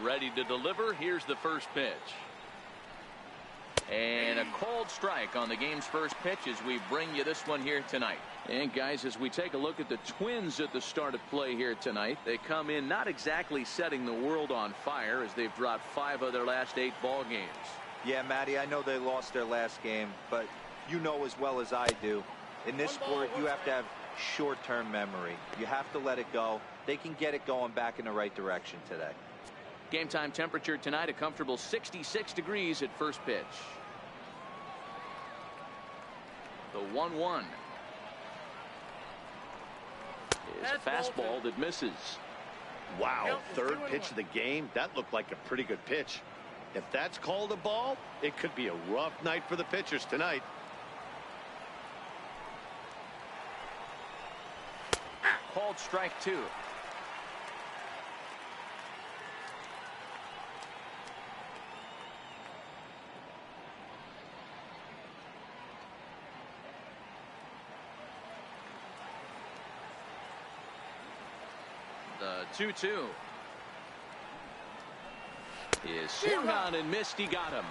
Ready to deliver. Here's the first pitch. And a cold strike on the game's first pitch as we bring you this one here tonight. And guys, as we take a look at the Twins at the start of play here tonight, they come in not exactly setting the world on fire as they've dropped 5 of their last 8 ball games. Yeah, Matty, I know they lost their last game, but you know as well as I do, in this sport you have to have short-term memory. You have to let it go. They can get it going back in the right direction today. Game time temperature tonight, a comfortable 66 degrees at first pitch. The 1-1 is a fastball that misses. Wow, third pitch of the game. That looked like a pretty good pitch. If that's called a ball, it could be a rough night for the pitchers tonight. Called strike 2. The 2-2 is swung on and missed. He got him.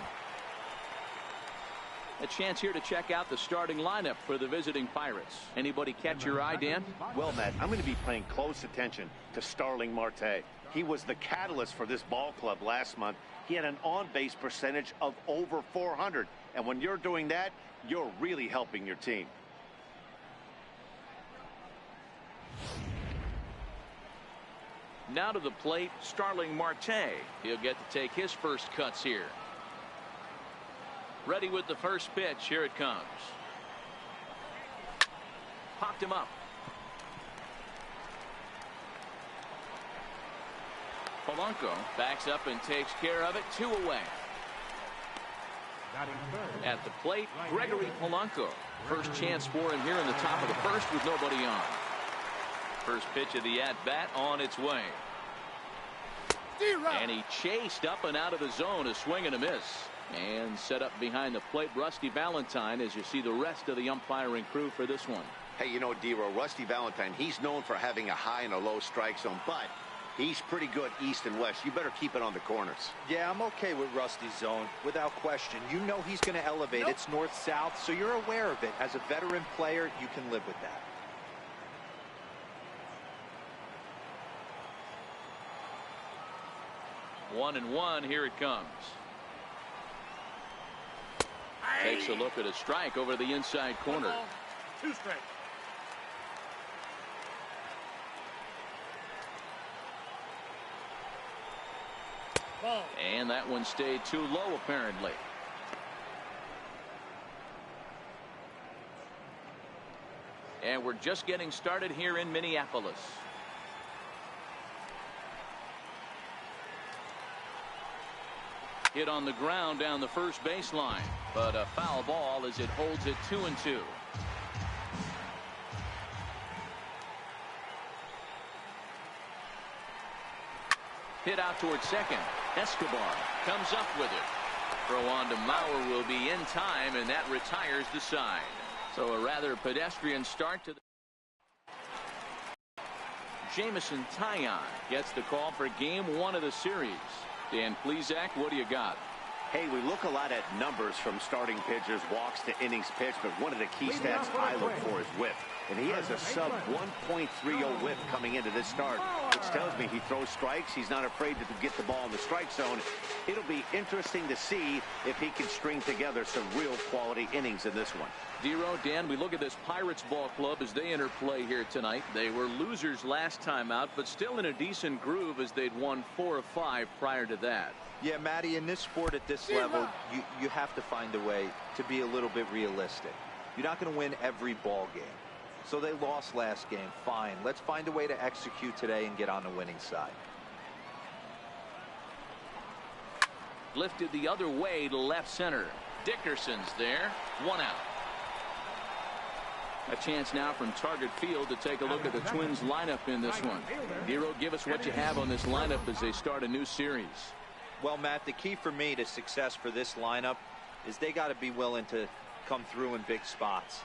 A chance here to check out the starting lineup for the visiting Pirates. Anybody catch your eye, Dan? Well, Matt, I'm going to be paying close attention to Starling Marte. He was the catalyst for this ball club last month. He had an on-base percentage of over 400. And when you're doing that, you're really helping your team. Now to the plate, Starling Marte. He'll get to take his first cuts here. Ready with the first pitch. Here it comes. Popped him up. Polanco backs up and takes care of it. 2 away. At the plate, Gregory Polanco. First chance for him here in the top of the first with nobody on. First pitch of the at-bat on its way. And he chased up and out of the zone, a swing and a miss. And set up behind the plate, Rusty Valentine, as you see the rest of the umpiring crew for this one. Hey, you know, Dero, Rusty Valentine, he's known for having a high and a low strike zone, but he's pretty good east and west. You better keep it on the corners. Yeah, I'm okay with Rusty's zone, without question. You know he's going to elevate. It's north-south, so you're aware of it. As a veteran player, you can live with that. One and one. Here it comes. Takes a look at a strike over the inside corner. 2 strikes. And that one stayed too low, apparently. And we're just getting started here in Minneapolis. Hit on the ground down the first baseline, but a foul ball as it holds it 2-2. Hit out towards second. Escobar comes up with it. Throw on to Mauer will be in time, and that retires the side. So a rather pedestrian start to the Jameson Taillon gets the call for game 1 of the series. Dan Plesac, what do you got? Hey, we look a lot at numbers from starting pitchers, walks to innings pitched, but one of the key stats I look for is whip. And he has a sub 1.30 whip coming into this start, which tells me he throws strikes. He's not afraid to get the ball in the strike zone. It'll be interesting to see if he can string together some real quality innings in this one. Dero, Dan, we look at this Pirates ball club as they enter play here tonight. They were losers last time out, but still in a decent groove as they'd won 4 of 5 prior to that. Yeah, Matty, in this sport at this level, you have to find a way to be a little bit realistic. You're not going to win every ball game. So they lost last game. Fine. Let's find a way to execute today and get on the winning side. Lifted the other way to left center. Dickerson's there. 1 out. A chance now from Target Field to take a look at the Twins lineup in this one. Dero, give us what you have on this lineup as they start a new series. Well, Matt, the key for me to success for this lineup is they got to be willing to come through in big spots.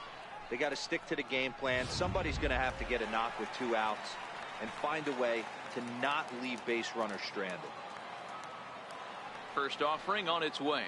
They got to stick to the game plan. Somebody's going to have to get a knock with 2 outs and find a way to not leave base runners stranded. First offering on its way.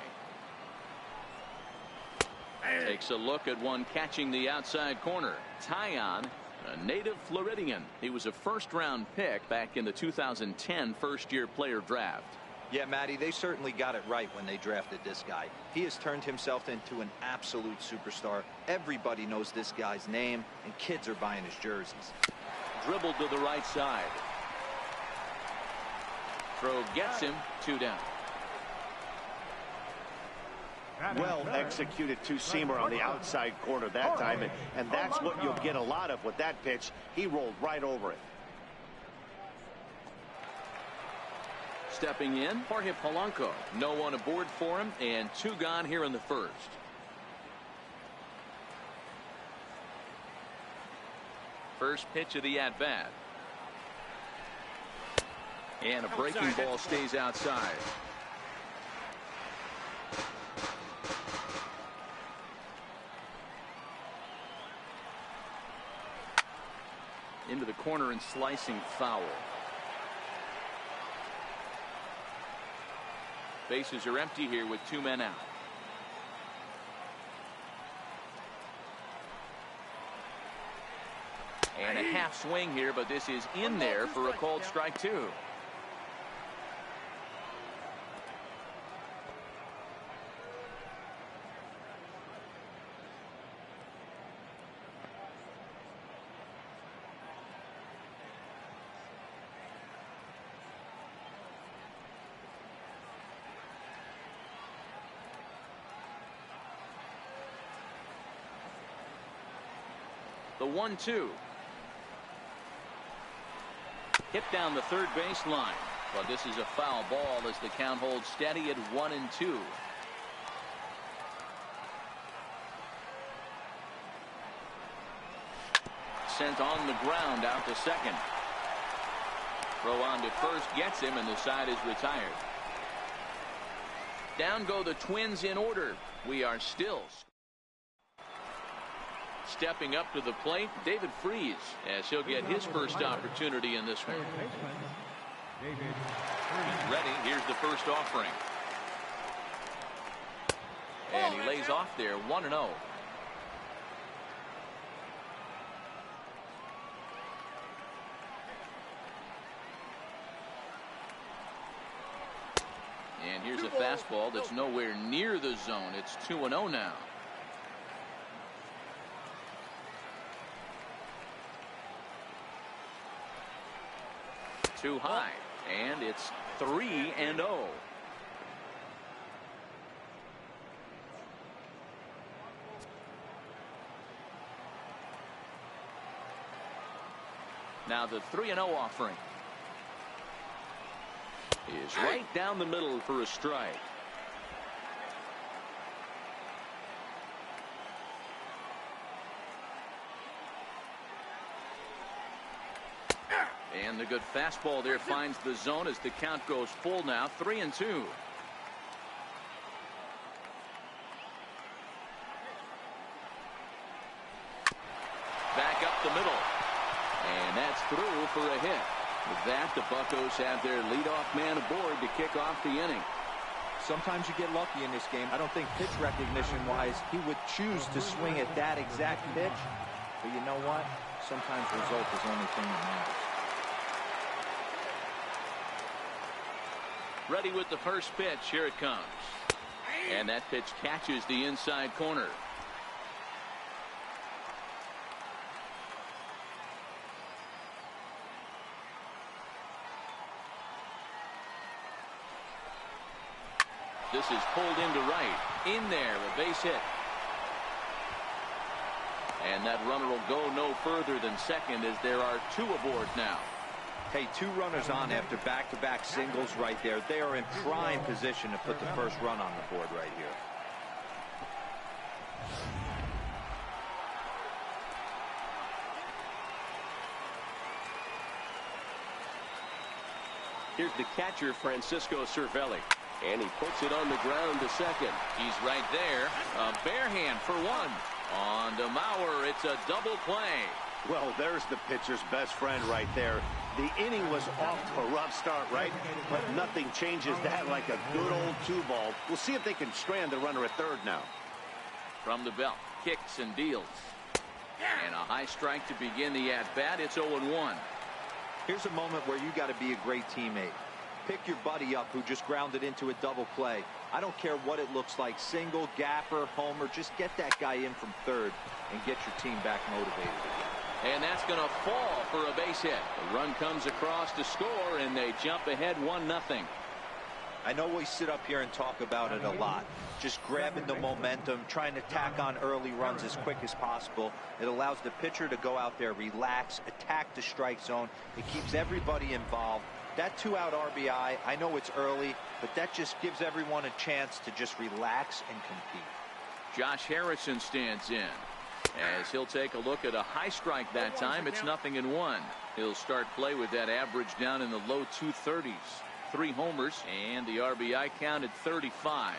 Takes a look at one catching the outside corner. Tyon, a native Floridian. He was a first-round pick back in the 2010 first-year player draft. Yeah, Matty, they certainly got it right when they drafted this guy. He has turned himself into an absolute superstar. Everybody knows this guy's name, and kids are buying his jerseys. Dribbled to the right side. Throw gets him. 2 down. Well executed two-seamer on the outside corner that time, and that's what you'll get a lot of with that pitch. He rolled right over it. Stepping in, Jorge Polanco. No one aboard for him, and 2 gone here in the first. First pitch of the at-bat. And a breaking ball stays outside. Into the corner and slicing foul. Bases are empty here with 2 men out. And a half swing here, but this is in there for a called strike 2. The 1-2. Hit down the third base line. But this is a foul ball as the count holds steady at 1-2. Sent on the ground out to second. Throw on to first gets him, and the side is retired. Down go the Twins in order. We are still. Stepping up to the plate, David Freese, as he'll get his first opportunity in this one. He's ready. Here's the first offering. And he lays off there, 1-0. And here's a fastball that's nowhere near the zone. It's 2-0 now. Too high, and it's 3-0. Now the 3-0 offering is right down the middle for a strike. And the good fastball there finds the zone as the count goes full now, 3-2. Back up the middle. And that's through for a hit. With that, the Buccos have their leadoff man aboard to kick off the inning. Sometimes you get lucky in this game. I don't think pitch recognition-wise he would choose to swing at that exact pitch. But you know what? Sometimes result is the only thing that matters. Ready with the first pitch. Here it comes. And that pitch catches the inside corner. This is pulled into right. In there, a base hit. And that runner will go no further than second as there are 2 aboard now. Hey, 2 runners on after back-to-back singles right there. They are in prime position to put the first run on the board right here. Here's the catcher, Francisco Cervelli. And he puts it on the ground to second. He's right there. A bare hand for 1. On to Mauer. It's a double play. Well, there's the pitcher's best friend right there. The inning was off to a rough start, right? But nothing changes that like a good old 2-ball. We'll see if they can strand the runner at third now. From the belt, kicks and deals. And a high strike to begin the at-bat. It's 0-1. Here's a moment where you got to be a great teammate. Pick your buddy up who just grounded into a double play. I don't care what it looks like, single, gapper, homer, just get that guy in from third and get your team back motivated again. And that's going to fall for a base hit. The run comes across to score, and they jump ahead 1-0. I know we sit up here and talk about it a lot. Just grabbing the momentum, trying to tack on early runs as quick as possible. It allows the pitcher to go out there, relax, attack the strike zone. It keeps everybody involved. That 2-out RBI, I know it's early, but that just gives everyone a chance to just relax and compete. Josh Harrison stands in as he'll take a look at a high strike that time. It's 0-1. He'll start play with that average down in the low 230s. 3 homers and the RBI count at 35.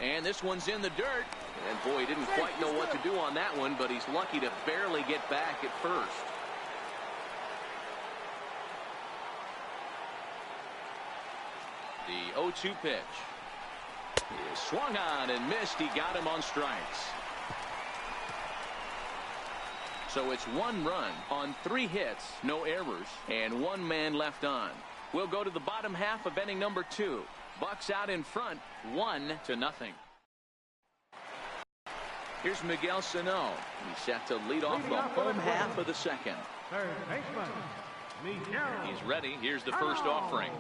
And this one's in the dirt. And boy, he didn't quite know what to do on that one, but he's lucky to barely get back at first. The 0-2 pitch is swung on and missed. He got him on strikes. So it's 1 run on 3 hits, no errors, and 1 man left on. We'll go to the bottom half of inning number 2. Bucks out in front, 1-0. Here's Miguel Sano. He's set to lead off the home half of the second. He's ready. Here's the first offering.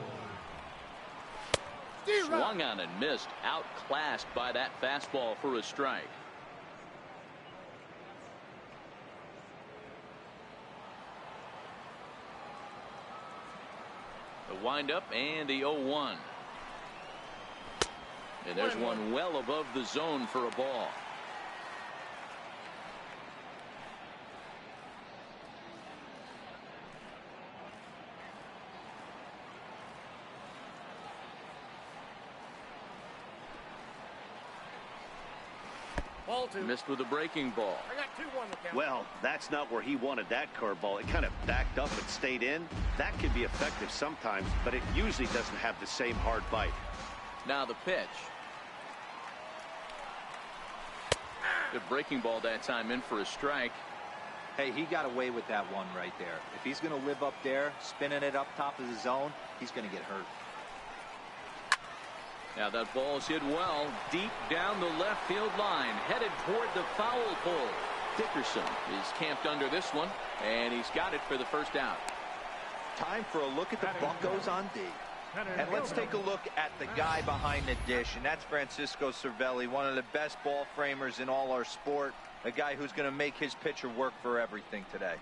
Swung on and missed. Outclassed by that fastball for a strike. The windup and the 0-1. And there's one well above the zone for a ball. Missed with a breaking ball. Well, that's not where he wanted that curveball. It kind of backed up and stayed in. That can be effective sometimes, but it usually doesn't have the same hard bite. Now the pitch. Good breaking ball that time, in for a strike. Hey, he got away with that one right there. If he's going to live up there, spinning it up top of the zone, he's going to get hurt. Now that ball's hit well deep down the left field line, headed toward the foul pole. Dickerson is camped under this one, and he's got it for the first out. Time for a look at the Buccos on D. And let's take a look at the guy behind the dish, and that's Francisco Cervelli, one of the best ball framers in all our sport, a guy who's going to make his pitcher work for everything today.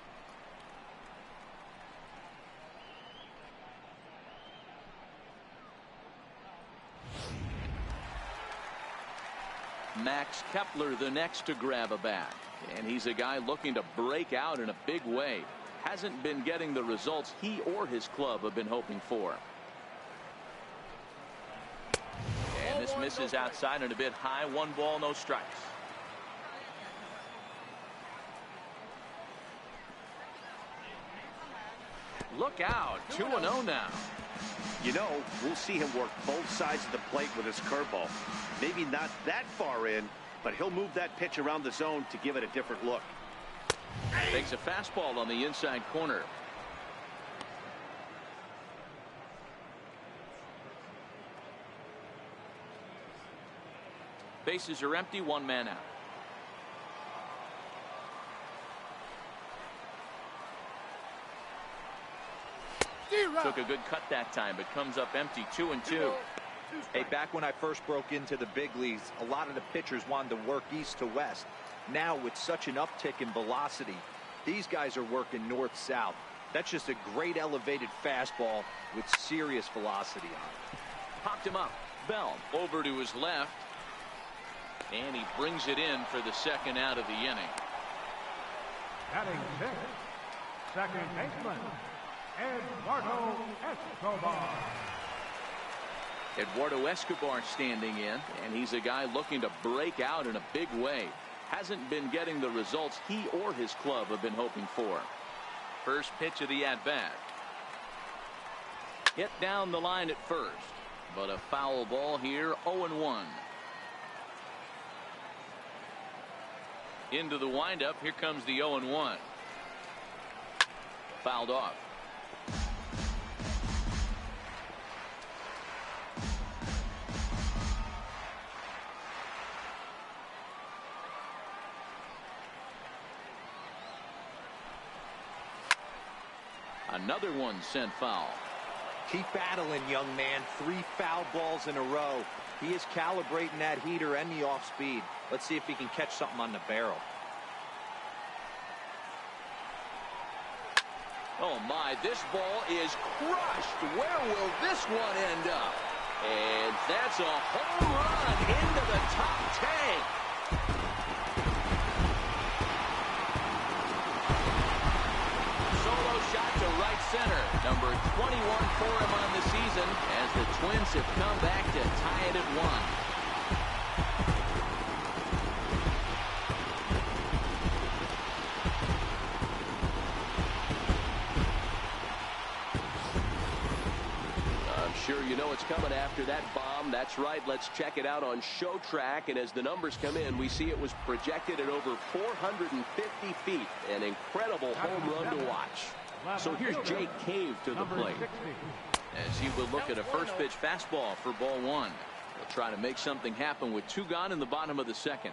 Max Kepler the next to grab a bat, and he's a guy looking to break out in a big way. Hasn't been getting the results he or his club have been hoping for. And this misses outside and a bit high. 1 ball, no strikes. Look out, 2-0 now. You know, we'll see him work both sides of the plate with his curveball. Maybe not that far in, but he'll move that pitch around the zone to give it a different look. Takes a fastball on the inside corner. Bases are empty, 1 man out. Took a good cut that time, but comes up empty. 2-2. Hey, back when I first broke into the big leagues, a lot of the pitchers wanted to work east to west. Now, with such an uptick in velocity, these guys are working north-south. That's just a great elevated fastball with serious velocity on it. Popped him up. Bell over to his left. And he brings it in for the second out of the inning. Batting 6, second baseman, Eduardo Escobar. Eduardo Escobar standing in, and he's a guy looking to break out in a big way. Hasn't been getting the results he or his club have been hoping for. First pitch of the at-bat. Hit down the line at first, but a foul ball here. 0-1. Into the windup. Here comes the 0-1. Fouled off. Another one sent foul. Keep battling, young man. 3 foul balls in a row. He is calibrating that heater and the off speed. Let's see if he can catch something on the barrel. Oh my, this ball is crushed. Where will this one end up? And that's a home run into the top tank. Solo shot to right center. Number 21 for him on the season as the Twins have come back to tie it at 1. Sure, you know it's coming after that bomb. That's right. Let's check it out on Show Track. And as the numbers come in, we see it was projected at over 450 feet. An incredible home run to watch. So here's Jake Cave to the plate as he will look at a first pitch fastball for ball 1. He'll try to make something happen with 2 gone in the bottom of the second.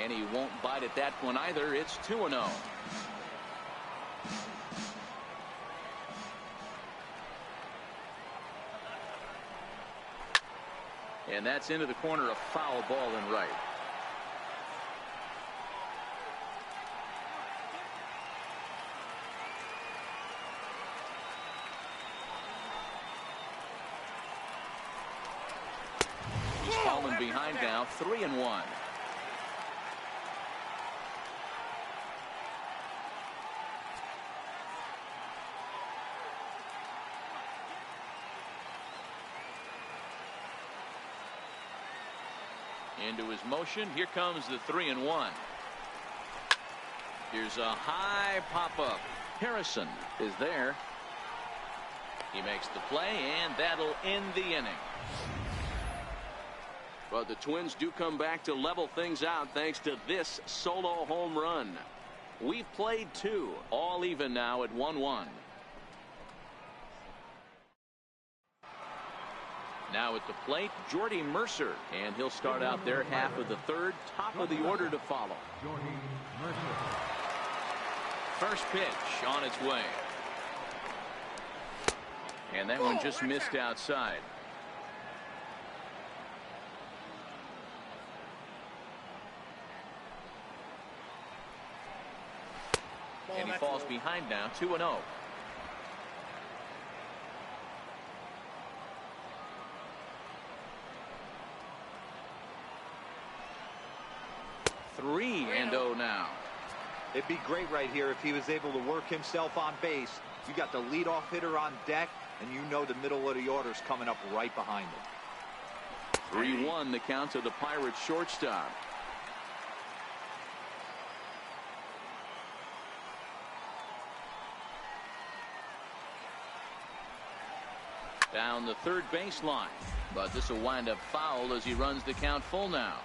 And he won't bite at that one either. It's 2-0. And that's into the corner, a foul ball and right. He's falling behind now, 3-1. Into his motion. Here comes the 3-1. Here's a high pop-up. Harrison is there. He makes the play, and that'll end the inning. But the Twins do come back to level things out thanks to this solo home run. We've played 2, all even now at 1-1. Now at the plate, Jordy Mercer, and he'll start out their half of the third, top of the order to follow. First pitch on its way. And that one just missed outside. And he falls behind now, 2-0. Three and 0 now. It'd be great right here if he was able to work himself on base. You got the leadoff hitter on deck, and you know the middle of the order's coming up right behind him. 3-1 the count to the Pirates shortstop. Down the third baseline, but this will wind up foul as he runs the count full now.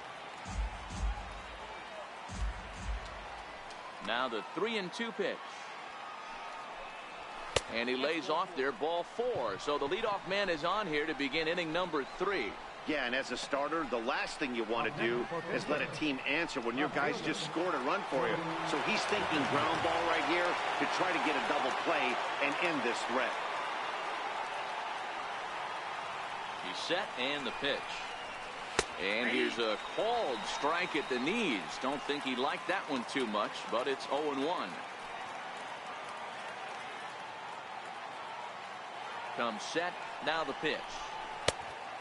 Now the 3-2 pitch. And he lays off there, ball 4. So the leadoff man is on here to begin inning number 3. Yeah, and as a starter, the last thing you want to do is let a team answer when your guys just scored a run for you. So he's thinking ground ball right here to try to get a double play and end this threat. He's set, and the pitch. And here's a called strike at the knees. Don't think he liked that one too much, but it's 0-1. Comes set, now the pitch.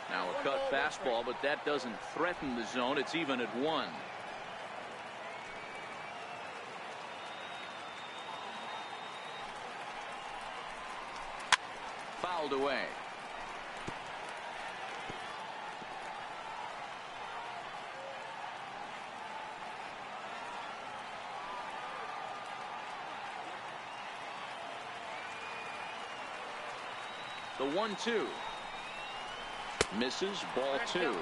Now a cut fastball, but that doesn't threaten the zone. It's even at 1. Fouled away. 1-2. Misses. Ball 2. 2-2.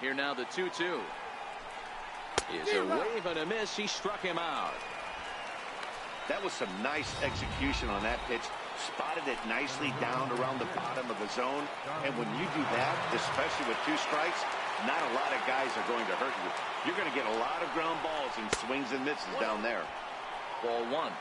Here now the 2-2. Is a wave and a miss. He struck him out. That was some nice execution on that pitch. Spotted it nicely down around the bottom of the zone. And when you do that, especially with 2 strikes, not a lot of guys are going to hurt you. You're going to get a lot of ground balls and swings and misses down there. Ball 1.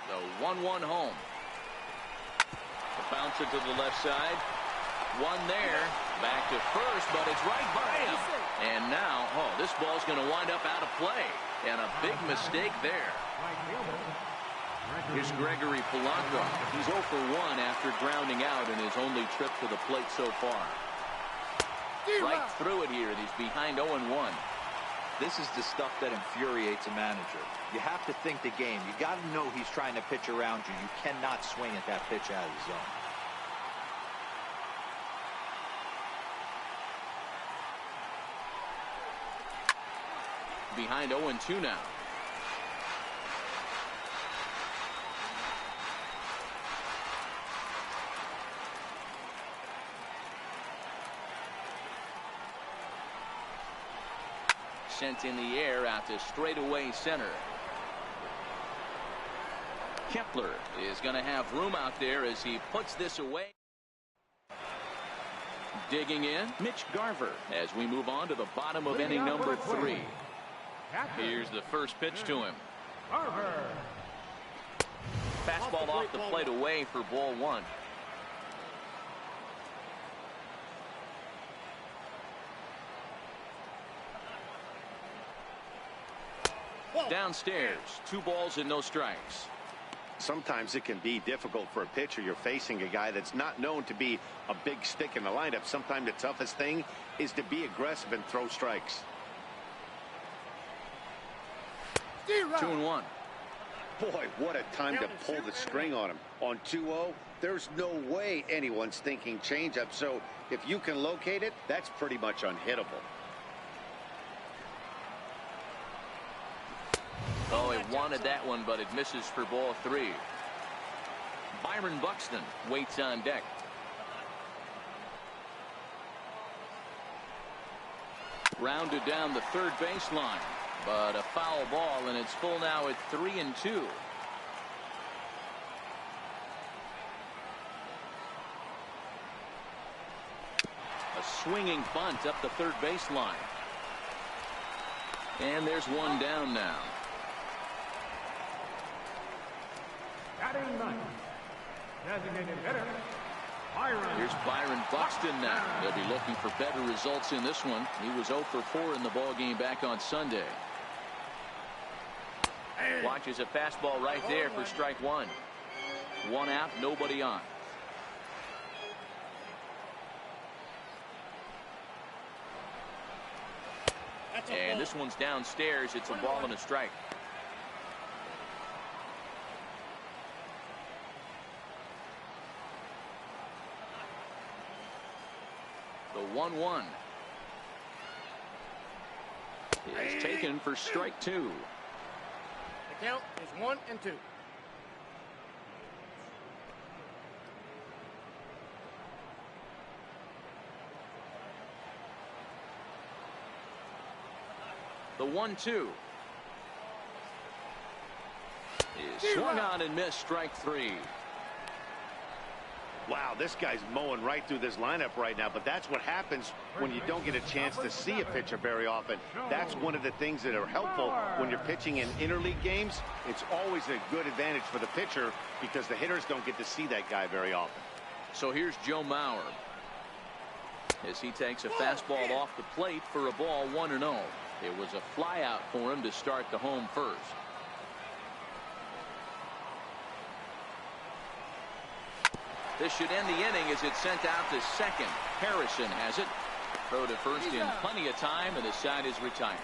The 1-1 home. The bouncer to the left side. One there. Back to first, but it's right by him. And now, this ball's going to wind up out of play. And a big mistake there. Here's Gregory Polanco. He's 0 for 1 after grounding out in his only trip to the plate so far. Right through it here. He's behind 0-1. This is the stuff that infuriates a manager. You have to think the game. You got to know he's trying to pitch around you. You cannot swing at that pitch out of the zone. Behind 0-2 now. Sent in the air out to straightaway center. Kepler is going to have room out there as he puts this away. Digging in, Mitch Garver as we move on to the bottom of inning number 3. Here's the first pitch to him. Fastball off the plate away for ball 1. Downstairs, 2 balls and no strikes. Sometimes it can be difficult for a pitcher. You're facing a guy that's not known to be a big stick in the lineup. Sometimes the toughest thing is to be aggressive and throw strikes. 2-1. Boy, what a time to pull the string on him. On 2-0, there's no way anyone's thinking changeup. So if you can locate it, that's pretty much unhittable. Oh, he wanted that one, but it misses for ball 3. Byron Buxton waits on deck. Rounded down the third baseline, but a foul ball, and it's full now at 3-2. A swinging bunt up the third baseline. And there's one down now. Batting ninth, designated hitter, Byron. Here's Byron Buxton now. They'll be looking for better results in this one. He was 0 for 4 in the ballgame back on Sunday. Watches a fastball right there for strike 1. 1 out, nobody on. And this one's downstairs. It's a ball and a strike. The 1-1 is taken for strike 2. The count is 1-2. The 1-2 is swung on and missed, strike 3. Wow, this guy's mowing right through this lineup right now, but that's what happens when you don't get a chance to see a pitcher very often. That's one of the things that are helpful when you're pitching in interleague games. It's always a good advantage for the pitcher because the hitters don't get to see that guy very often. So here's Joe Mauer as he takes a fastball off the plate for a ball 1-0. It was a fly out for him to start the home first. This should end the inning as it's sent out to second. Harrison has it. Throw to first in plenty of time, and the side is retired.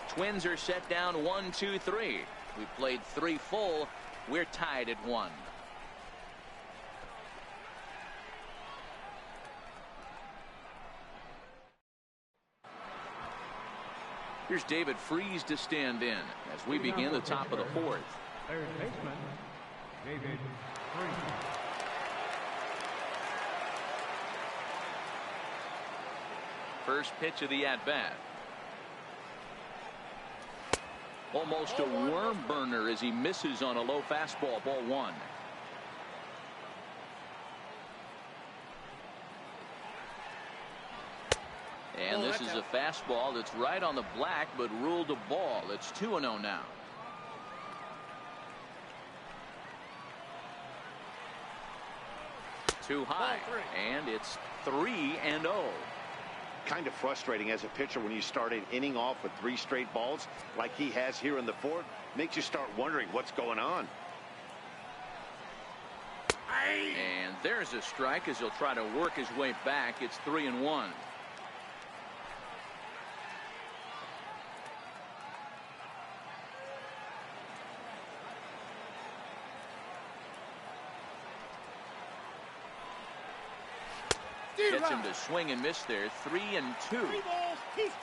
Twins are set down 1-2-3. We played 3 full. We're tied at 1. Here's David Freese to stand in as we begin the top of the 4th. Third baseman, David Freese. First pitch of the at-bat. Almost a worm burner as he misses on a low fastball. Ball 1. And this is a fastball that's right on the black but ruled a ball. It's 2-0 now. Too high, and it's 3-0. Kind of frustrating as a pitcher when you start an inning off with 3 straight balls like he has here in the 4th. Makes you start wondering what's going on. And there's a strike as he'll try to work his way back. It's 3-1. Gets him to swing and miss there. 3-2. 3 balls, 2 strikes.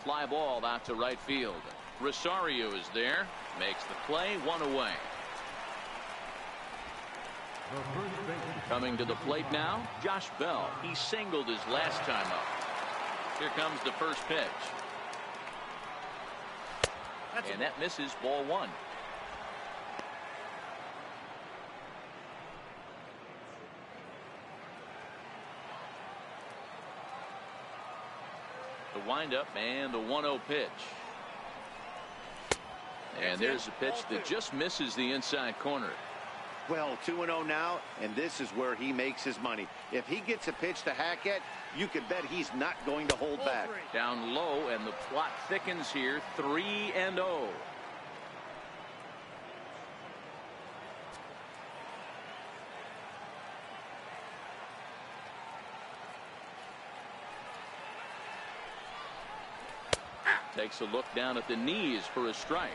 Fly ball out to right field. Rosario is there. Makes the play. 1 away. Coming to the plate now, Josh Bell. He singled his last time up. Here comes the first pitch. And that misses. Ball 1. The windup and the 1-0 pitch. And there's a pitch that just misses the inside corner. Well, 2-0 now, and this is where he makes his money. If he gets a pitch to hack at, you can bet he's not going to hold back. Down low, and the plot thickens here. 3-0. Takes a look down at the knees for a strike.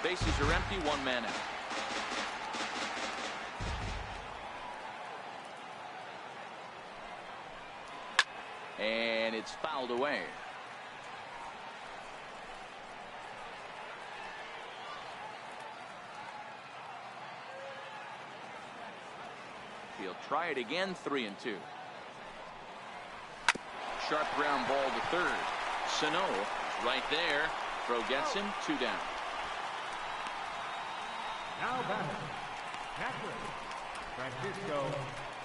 Bases are empty. 1 man out. And it's fouled away. He'll try it again. 3-2. Sharp ground ball to third. Sano is right there. Throw gets him. 2 down. Now batting, catcher, Francisco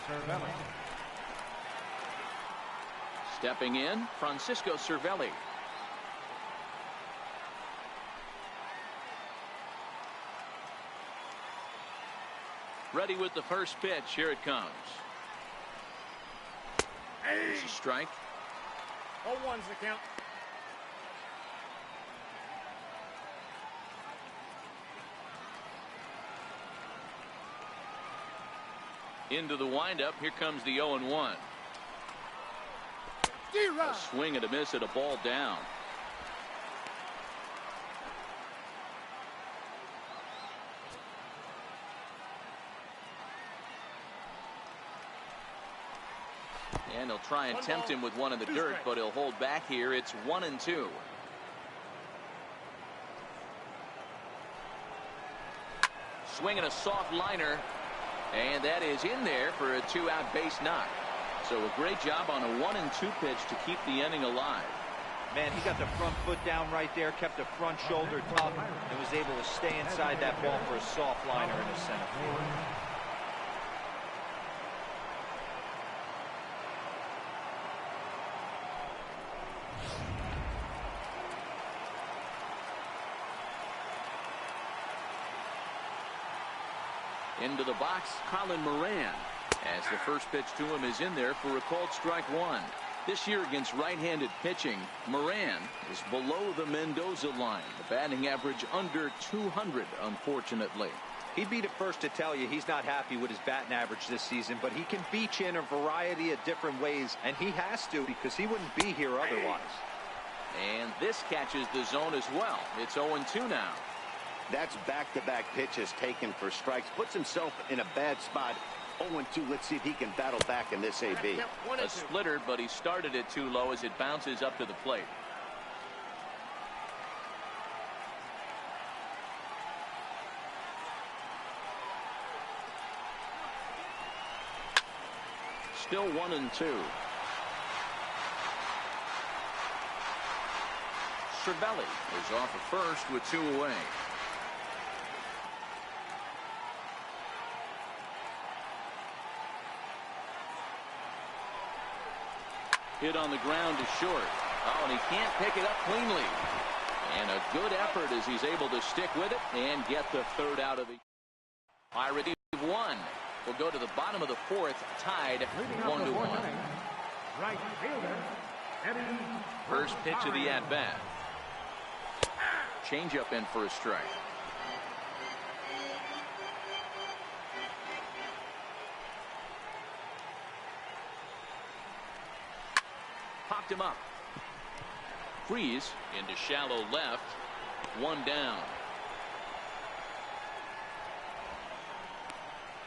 Cervelli. Stepping in, Francisco Cervelli. Ready with the first pitch. Here it comes. There's a strike. 0-1's the count. Into the windup. Here comes the 0-1. A swing and a miss at a ball down. And he'll try and tempt him with one in the dirt, but he'll hold back here. It's 1-2. Swinging a soft liner. And that is in there for a 2-out base knock. So a great job on a 1-2 pitch to keep the inning alive. Man, he got the front foot down right there, kept the front shoulder tucked, and was able to stay inside that ball for a soft liner in the center field. Into the box, Colin Moran, as the first pitch to him is in there for a called strike one. This year against right-handed pitching, Moran is below the Mendoza line. The batting average under 200, unfortunately. He'd be the first to tell you he's not happy with his batting average this season, but he can beat you in a variety of different ways, and he has to because he wouldn't be here otherwise. And this catches the zone as well. It's 0-2 now. That's back-to-back pitches taken for strikes. Puts himself in a bad spot. 0-2. Let's see if he can battle back in this AB. A splitter, but he started it too low as it bounces up to the plate. Still 1-2. Cervelli is off at first with 2 away. Hit on the ground to short. Oh, and he can't pick it up cleanly. And a good effort as he's able to stick with it and get the third out of the Pirates. 1. We'll go to the bottom of the fourth, tied 1-1. Right fielder, Eddie. First pitch of the at-bat. Changeup in for a strike. Popped him up. Freeze into shallow left. 1 down.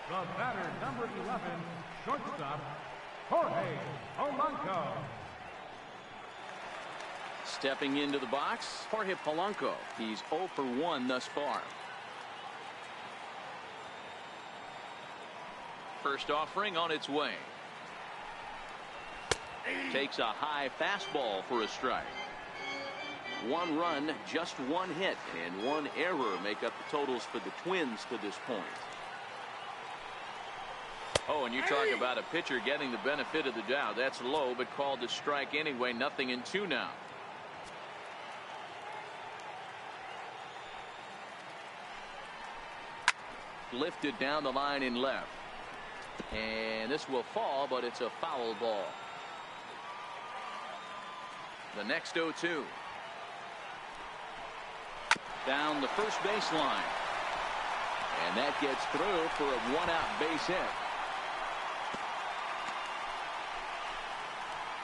The batter, number 11, shortstop, Jorge Polanco. Stepping into the box, Jorge Polanco. He's 0 for 1 thus far. First offering on its way. Takes a high fastball for a strike. 1 run, just 1 hit, and 1 error make up the totals for the Twins to this point. Oh, and you talk about a pitcher getting the benefit of the doubt. That's low, but called a strike anyway. 0-2 now. Lifted down the line in left. And this will fall, but it's a foul ball. The next 0-2. Down the first baseline. And that gets through for a 1-out base hit.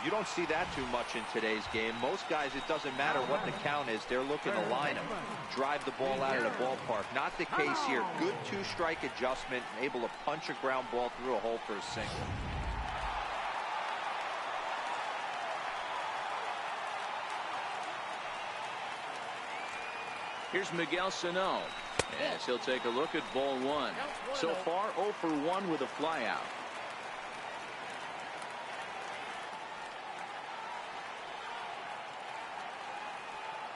You don't see that too much in today's game. Most guys, it doesn't matter what the count is. They're looking to line them, drive the ball out of the ballpark. Not the case here. Good 2-strike adjustment, able to punch a ground ball through a hole for a single. Here's Miguel Sano, as he'll take a look at ball 1. So far 0 for 1 with a flyout.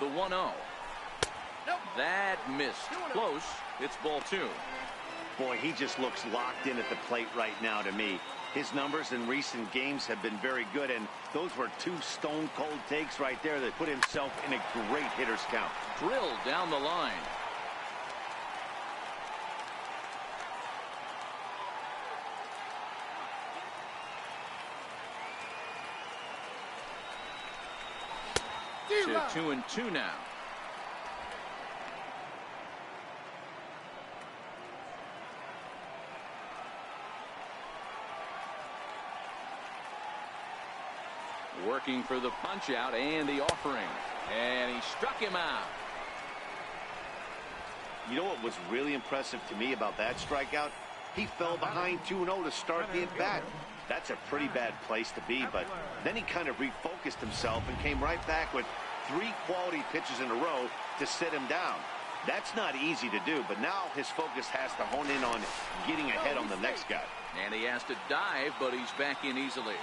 The 1-0. That missed. Close. It's ball 2. Boy, he just looks locked in at the plate right now to me. His numbers in recent games have been very good, and those were 2 stone-cold takes right there that put himself in a great hitter's count. Drilled down the line. To 2-2 now. Working for the punch out and the offering, and he struck him out. You know what was really impressive to me about that strikeout? He fell behind 2-0 to start the at-bat. That's a pretty bad place to be, but then he kind of refocused himself and came right back with 3 quality pitches in a row to sit him down. That's not easy to do, but now his focus has to hone in on getting ahead on the next guy. And he has to dive, but he's back in easily.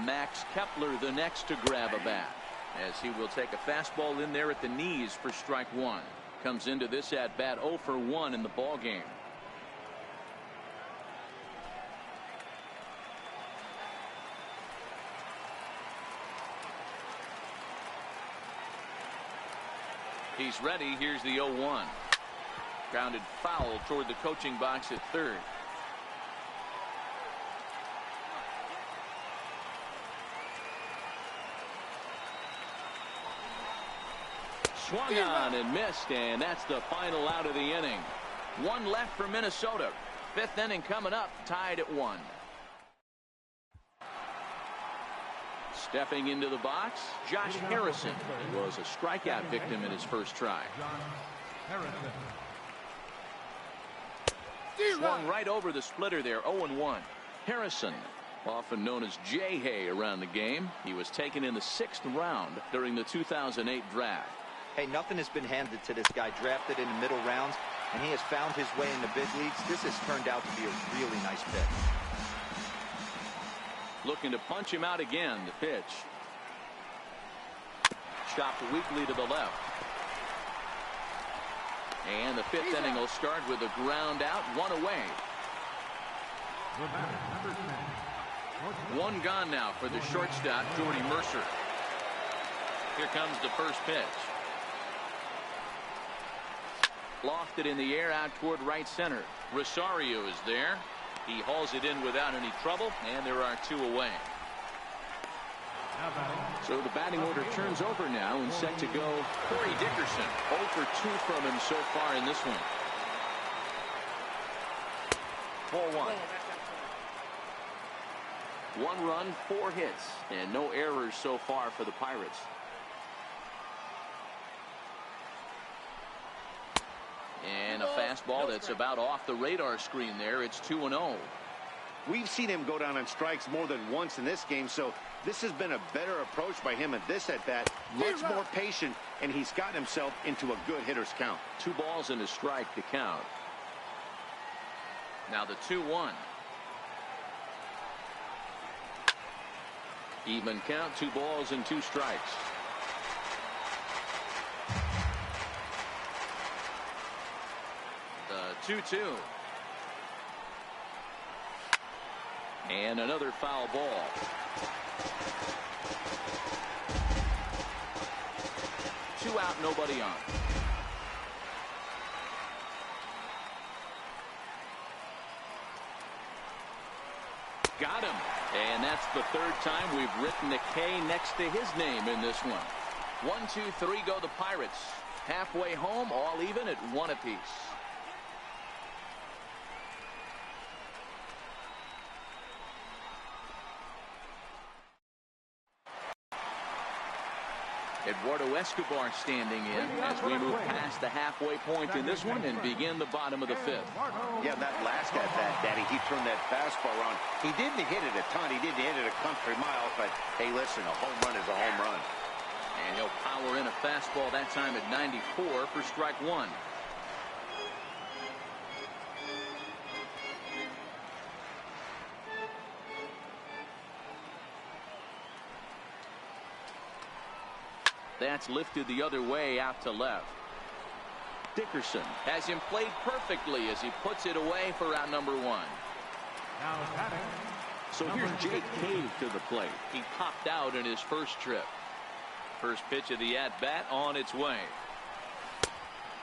Max Kepler the next to grab a bat, as he will take a fastball in there at the knees for strike one. Comes into this at bat 0 for 1 in the ball game. He's ready. Here's the 0-1. Grounded foul toward the coaching box at third. Swung on and missed, and that's the final out of the inning. One left for Minnesota. Fifth inning coming up, tied at 1. Stepping into the box, Josh Harrison. He was a strikeout victim in his first try. Swung right over the splitter there, 0-1. Harrison, often known as J-Hay around the game. He was taken in the 6th round during the 2008 draft. Hey, nothing has been handed to this guy. Drafted in the middle rounds, and he has found his way in the big leagues. This has turned out to be a really nice pick. Looking to punch him out again. The pitch. Chopped weakly to the left. And the 5th inning will start with a ground out, 1 away. One gone now for the shortstop, Jordy Mercer. Here comes the first pitch. Lofted in the air out toward right center. Rosario is there. He hauls it in without any trouble, and there are 2 away. So the batting order turns over now, and set to go Corey Dickerson. 0 for 2 from him so far in this one. 4-1. 1 run, 4 hits, and no errors so far for the Pirates. And a fastball that's about off the radar screen there. It's 2-0. We've seen him go down on strikes more than once in this game, so this has been a better approach by him at this at-bat. Much more patient, and he's gotten himself into a good hitter's count. 2 balls and a strike to count. Now the 2-1. Even count, 2 balls and 2 strikes. The 2-2. And another foul ball. Two out, nobody on. Got him. And that's the 3rd time we've written a K next to his name in this one. 1, 2, 3 go the Pirates. Halfway home, all even at 1 apiece. Eduardo Escobar standing in as we move past the halfway point in this one and begin the bottom of the 5th. Yeah, that last at bat, Daddy, he turned that fastball on. He didn't hit it a ton. He didn't hit it a country mile, but hey, listen, a home run is a home run. And he'll power in a fastball that time at 94 for strike 1. That's lifted the other way out to left. Dickerson has him played perfectly as he puts it away for out number 1. So here's Jake Cave to the plate. He popped out in his first trip. First pitch of the at-bat on its way.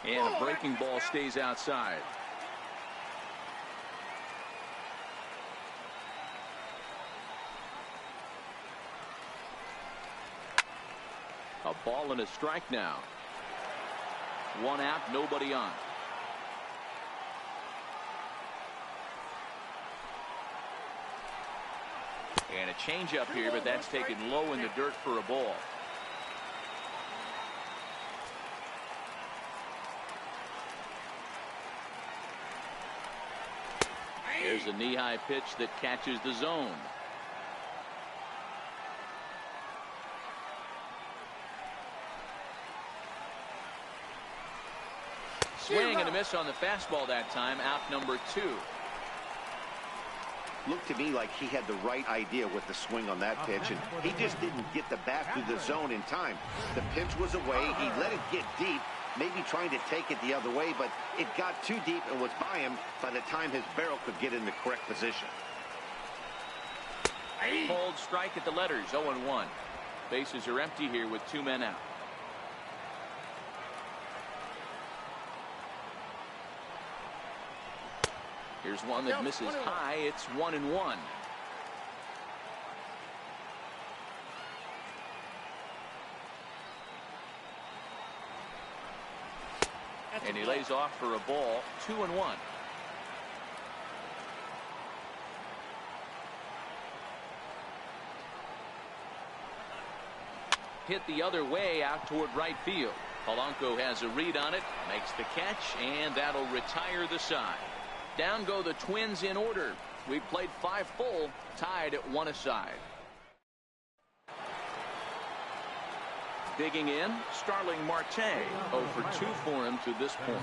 And a breaking ball stays outside. A ball and a strike now. 1 out, nobody on. And a changeup here, but that's taken low in the dirt for a ball. Here's a knee-high pitch that catches the zone. Swing and a miss on the fastball that time. Out number 2. looked to me like he had the right idea with the swing on that pitch, and he just didn't get the bat through the zone in time. The pitch was away. He let it get deep, maybe trying to take it the other way, but it got too deep and was by him by the time his barrel could get in the correct position. Cold strike at the letters, 0-1. Bases are empty here with 2 men out. Here's one that misses high. It's 1-1. And he lays off for a ball. 2-1. Hit the other way out toward right field. Polanco has a read on it, makes the catch, and that'll retire the side. Down go the Twins in order. We've played 5 full, tied at 1 aside. Digging in, Starling Marte. 0 for 2 for him to this point.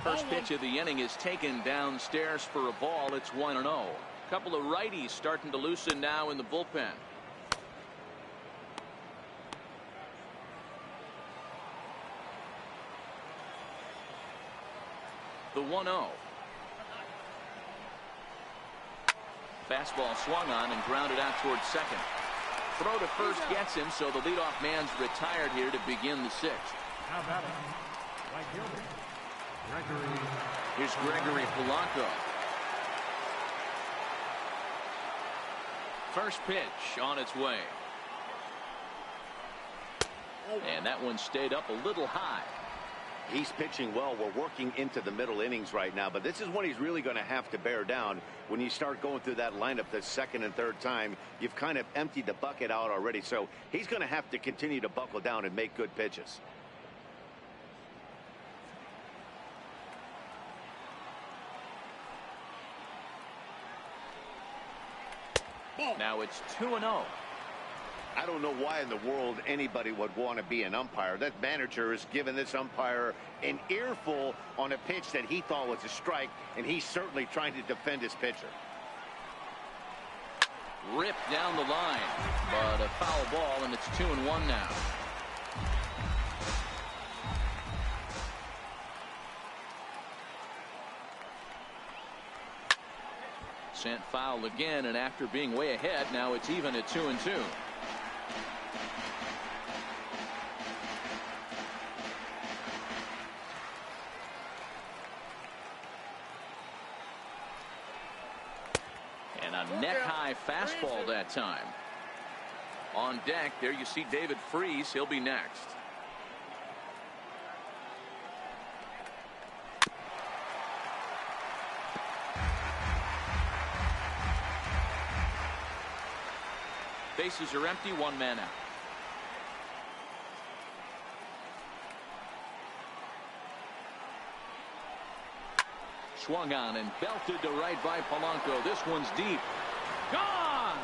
First pitch of the inning is taken downstairs for a ball. It's 1-0. Couple of righties starting to loosen now in the bullpen. The 1-0. Fastball swung on and grounded out towards second. Throw to first gets him, so the leadoff man's retired here to begin the 6th. How about it? Right fielder, Gregory. Here's Gregory Polanco. First pitch on its way. And that one stayed up a little high. He's pitching well. We're working into the middle innings right now, but this is when he's really going to have to bear down. When you start going through that lineup the second and third time, you've kind of emptied the bucket out already, so he's going to have to continue to buckle down and make good pitches. Now it's 2-0. I don't know why in the world anybody would want to be an umpire. That manager has given this umpire an earful on a pitch that he thought was a strike, and he's certainly trying to defend his pitcher. Ripped down the line, but a foul ball, and it's 2-1 now. Sent foul again, and after being way ahead, now it's even at 2-2. And a neck-high fastball that time. On deck, there you see David Freese. He'll be next. Bases are empty, 1 man out. Swung on and belted to right by Polanco. This one's deep. Gone!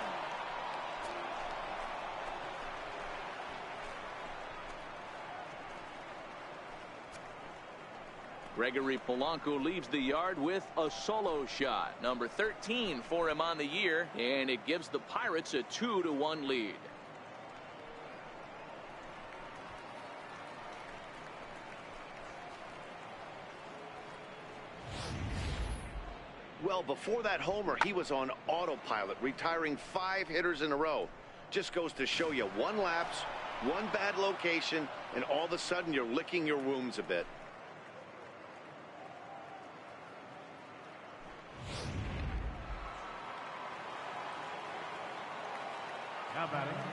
Gregory Polanco leaves the yard with a solo shot. Number 13 for him on the year, and it gives the Pirates a 2-1 lead. Well, before that homer, he was on autopilot, retiring 5 hitters in a row. Just goes to show you, 1 lapse, 1 bad location, and all of a sudden you're licking your wounds a bit.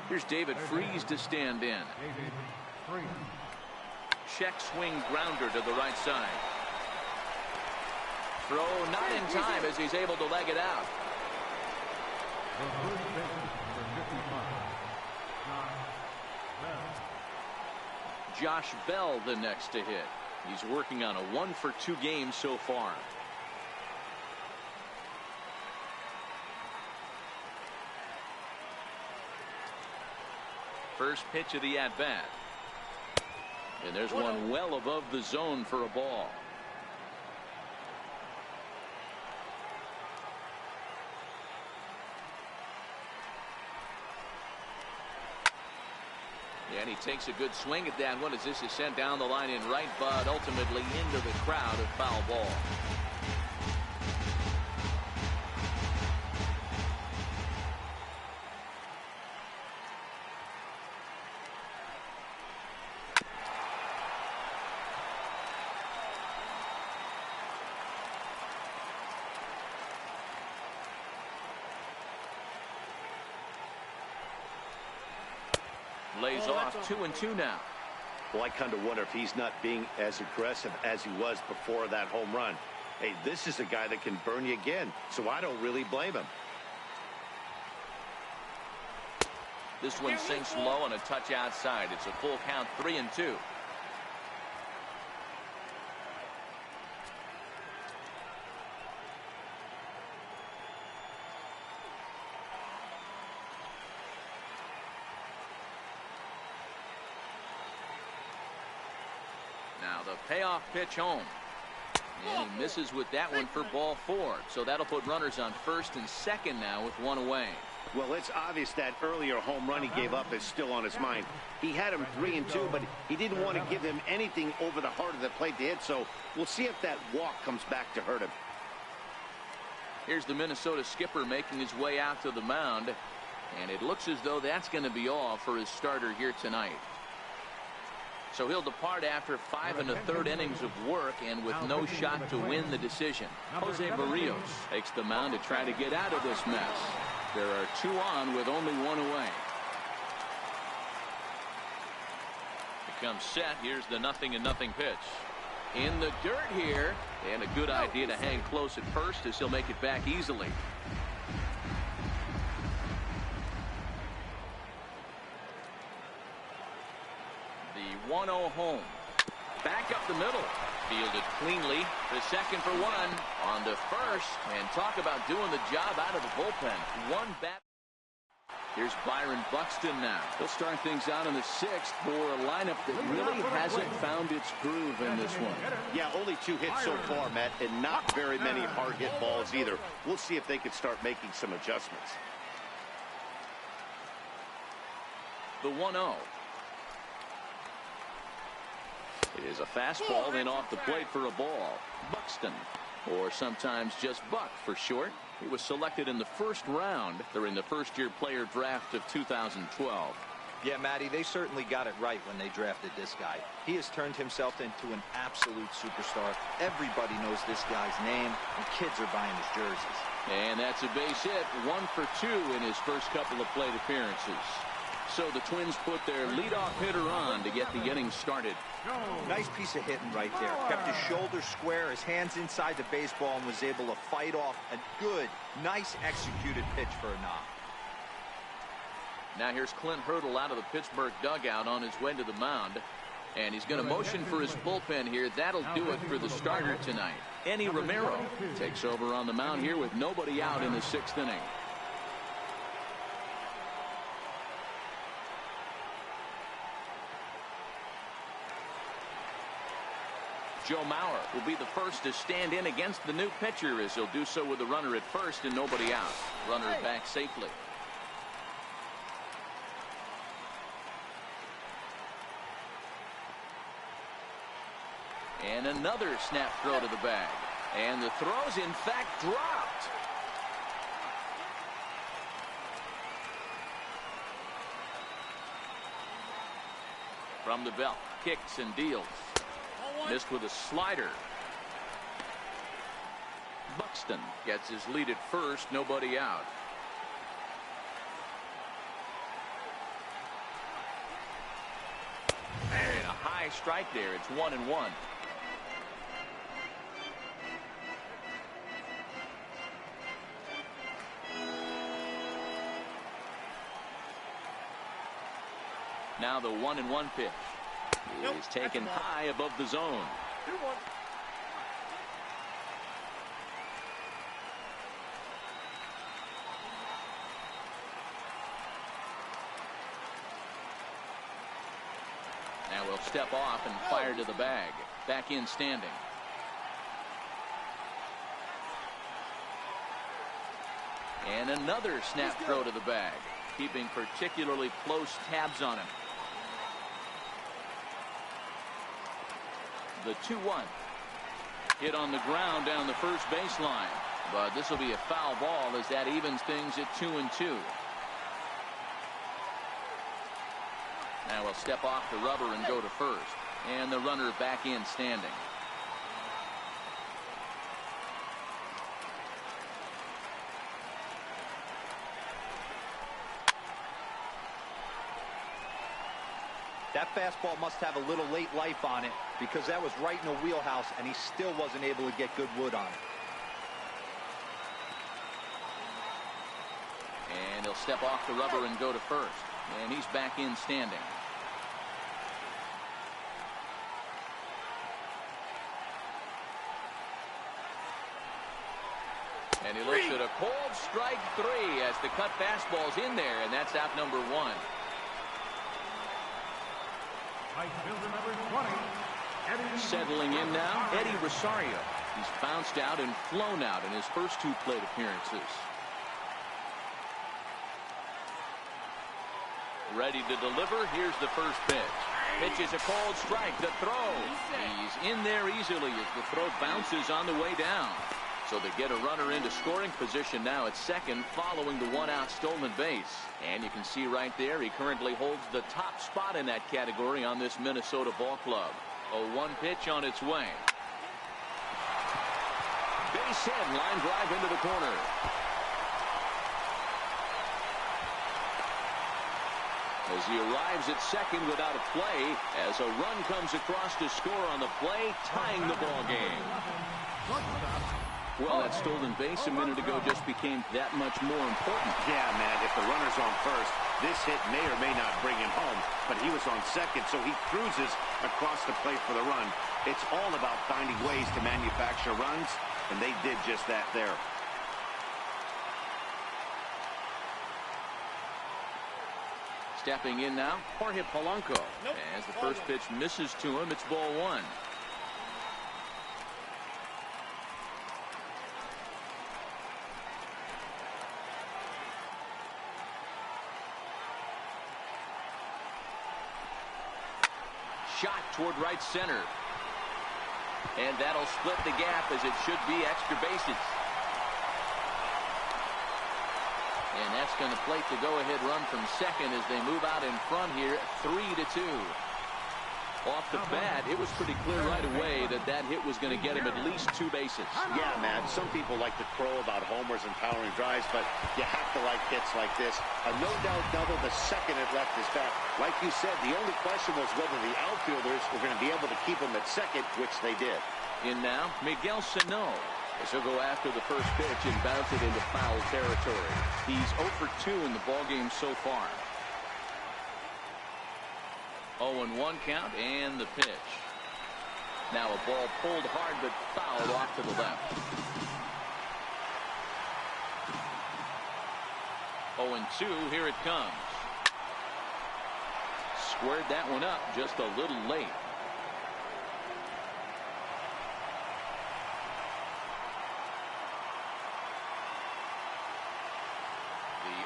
Here's David Freese to stand in. Check swing grounder to the right side. Throw not in time as he's able to leg it out. Josh Bell the next to hit. He's working on a 1 for 2 game so far. First pitch of the at-bat. And there's one well above the zone for a ball. And he takes a good swing at that one as this is sent down the line in right, but ultimately into the crowd of foul ball. Lays off 2-2 now. Well, I kind of wonder if he's not being as aggressive as he was before that home run. Hey, this is a guy that can burn you again, so I don't really blame him. This one sinks low on a touch outside. It's a full count, 3-2. Now the payoff pitch home. And he misses with that one for ball 4. So that'll put runners on first and second now with one away. Well, it's obvious that earlier home run he gave up is still on his mind. He had him 3-2, but he didn't want to give him anything over the heart of the plate to hit. So we'll see if that walk comes back to hurt him. Here's the Minnesota skipper making his way out to the mound. And it looks as though that's going to be all for his starter here tonight. So he'll depart after 5 1/3 innings of work and with no shot to win the decision. Jose Barrios takes the mound to try to get out of this mess. There are 2 on with only 1 away. Becomes set. Here's the 0-0 pitch. In the dirt here, and a good idea to hang close at first as he'll make it back easily. The 1-0 home. Back up the middle. Fielded cleanly. The second for 1. On to first. And talk about doing the job out of the bullpen. One bat. Here's Byron Buxton now. He'll start things out in the 6th for a lineup that really hasn't found its groove in this one. Yeah, only 2 hits so far, Matt, and not very many hard hit balls either. We'll see if they can start making some adjustments. The 1-0. It is a fastball, then off the plate for a ball. Buxton, or sometimes just Buck for short. He was selected in the 1st round during the first-year player draft of 2012. Yeah, Matty, they certainly got it right when they drafted this guy. He has turned himself into an absolute superstar. Everybody knows this guy's name, and kids are buying his jerseys. And that's a base hit, 1 for 2 in his first couple of plate appearances. So the Twins put their leadoff hitter on to get the inning started. Nice piece of hitting right there. Kept his shoulders square, his hands inside the baseball, and was able to fight off a good, nice executed pitch for a knock. Now here's Clint Hurdle out of the Pittsburgh dugout on his way to the mound. And he's going to motion for his bullpen here. That'll do it for the starter tonight. Enny Romero takes over on the mound here with nobody out in the 6th inning. Joe Mauer will be the first to stand in against the new pitcher as he'll do so with a runner at first and nobody out. Runner back safely. And another snap throw to the bag. And the throw's in fact dropped. From the belt, kicks and deals. Missed with a slider. Buxton gets his lead at first, nobody out. And a high strike there. It's 1-1. Now the 1-1 pitch. Is taken high above the zone. Now we'll step off and fire to the bag. Back in standing. And another snap throw to the bag. Keeping particularly close tabs on him. The 2-1. Hit on the ground down the first baseline. But this will be a foul ball as that evens things at 2-2. Now we'll step off the rubber and go to first. And the runner back in standing. That fastball must have a little late life on it because that was right in the wheelhouse and he still wasn't able to get good wood on it. And he'll step off the rubber and go to first. And he's back in standing. And he looks at a cold strike 3 as the cut fastball's in there, and that's out number 1. Fielder number 20, Eddie. Settling in now, Eddie Rosario. He's bounced out and flown out in his first 2 plate appearances. Ready to deliver. Here's the first pitch. Pitch is a cold strike. The throw. He's in there easily as the throw bounces on the way down. So they get a runner into scoring position now at second following the 1-out stolen base. And you can see right there he currently holds the top spot in that category on this Minnesota ball club. A 1 pitch on its way. Base hit, line drive into the corner. As he arrives at second without a play, as a run comes across to score on the play, tying the ball game. Well, that stolen base a minute ago just became that much more important. Yeah, man, if the runner's on first, this hit may or may not bring him home, but he was on second, so he cruises across the plate for the run. It's all about finding ways to manufacture runs, and they did just that there. Stepping in now, Jorge Polanco. As the first pitch misses to him, it's ball 1. Shot toward right center. And that'll split the gap as it should be extra bases. And that's going to plate the go-ahead run from second as they move out in front here, 3-2. Off the bat, it was pretty clear right away that that hit was going to get him at least 2 bases. Yeah, man, some people like to crow about homers and powering drives, but you have to like hits like this. A no-doubt double the second it left his bat. Like you said, the only question was whether the outfielders were going to be able to keep him at second, which they did. In now, Miguel Sano. As he'll go after the first pitch and bounce it into foul territory. He's 0 for 2 in the ballgame so far. 0-1 count and the pitch. Now a ball pulled hard but fouled off to the left. 0-2, here it comes. Squared that one up just a little late.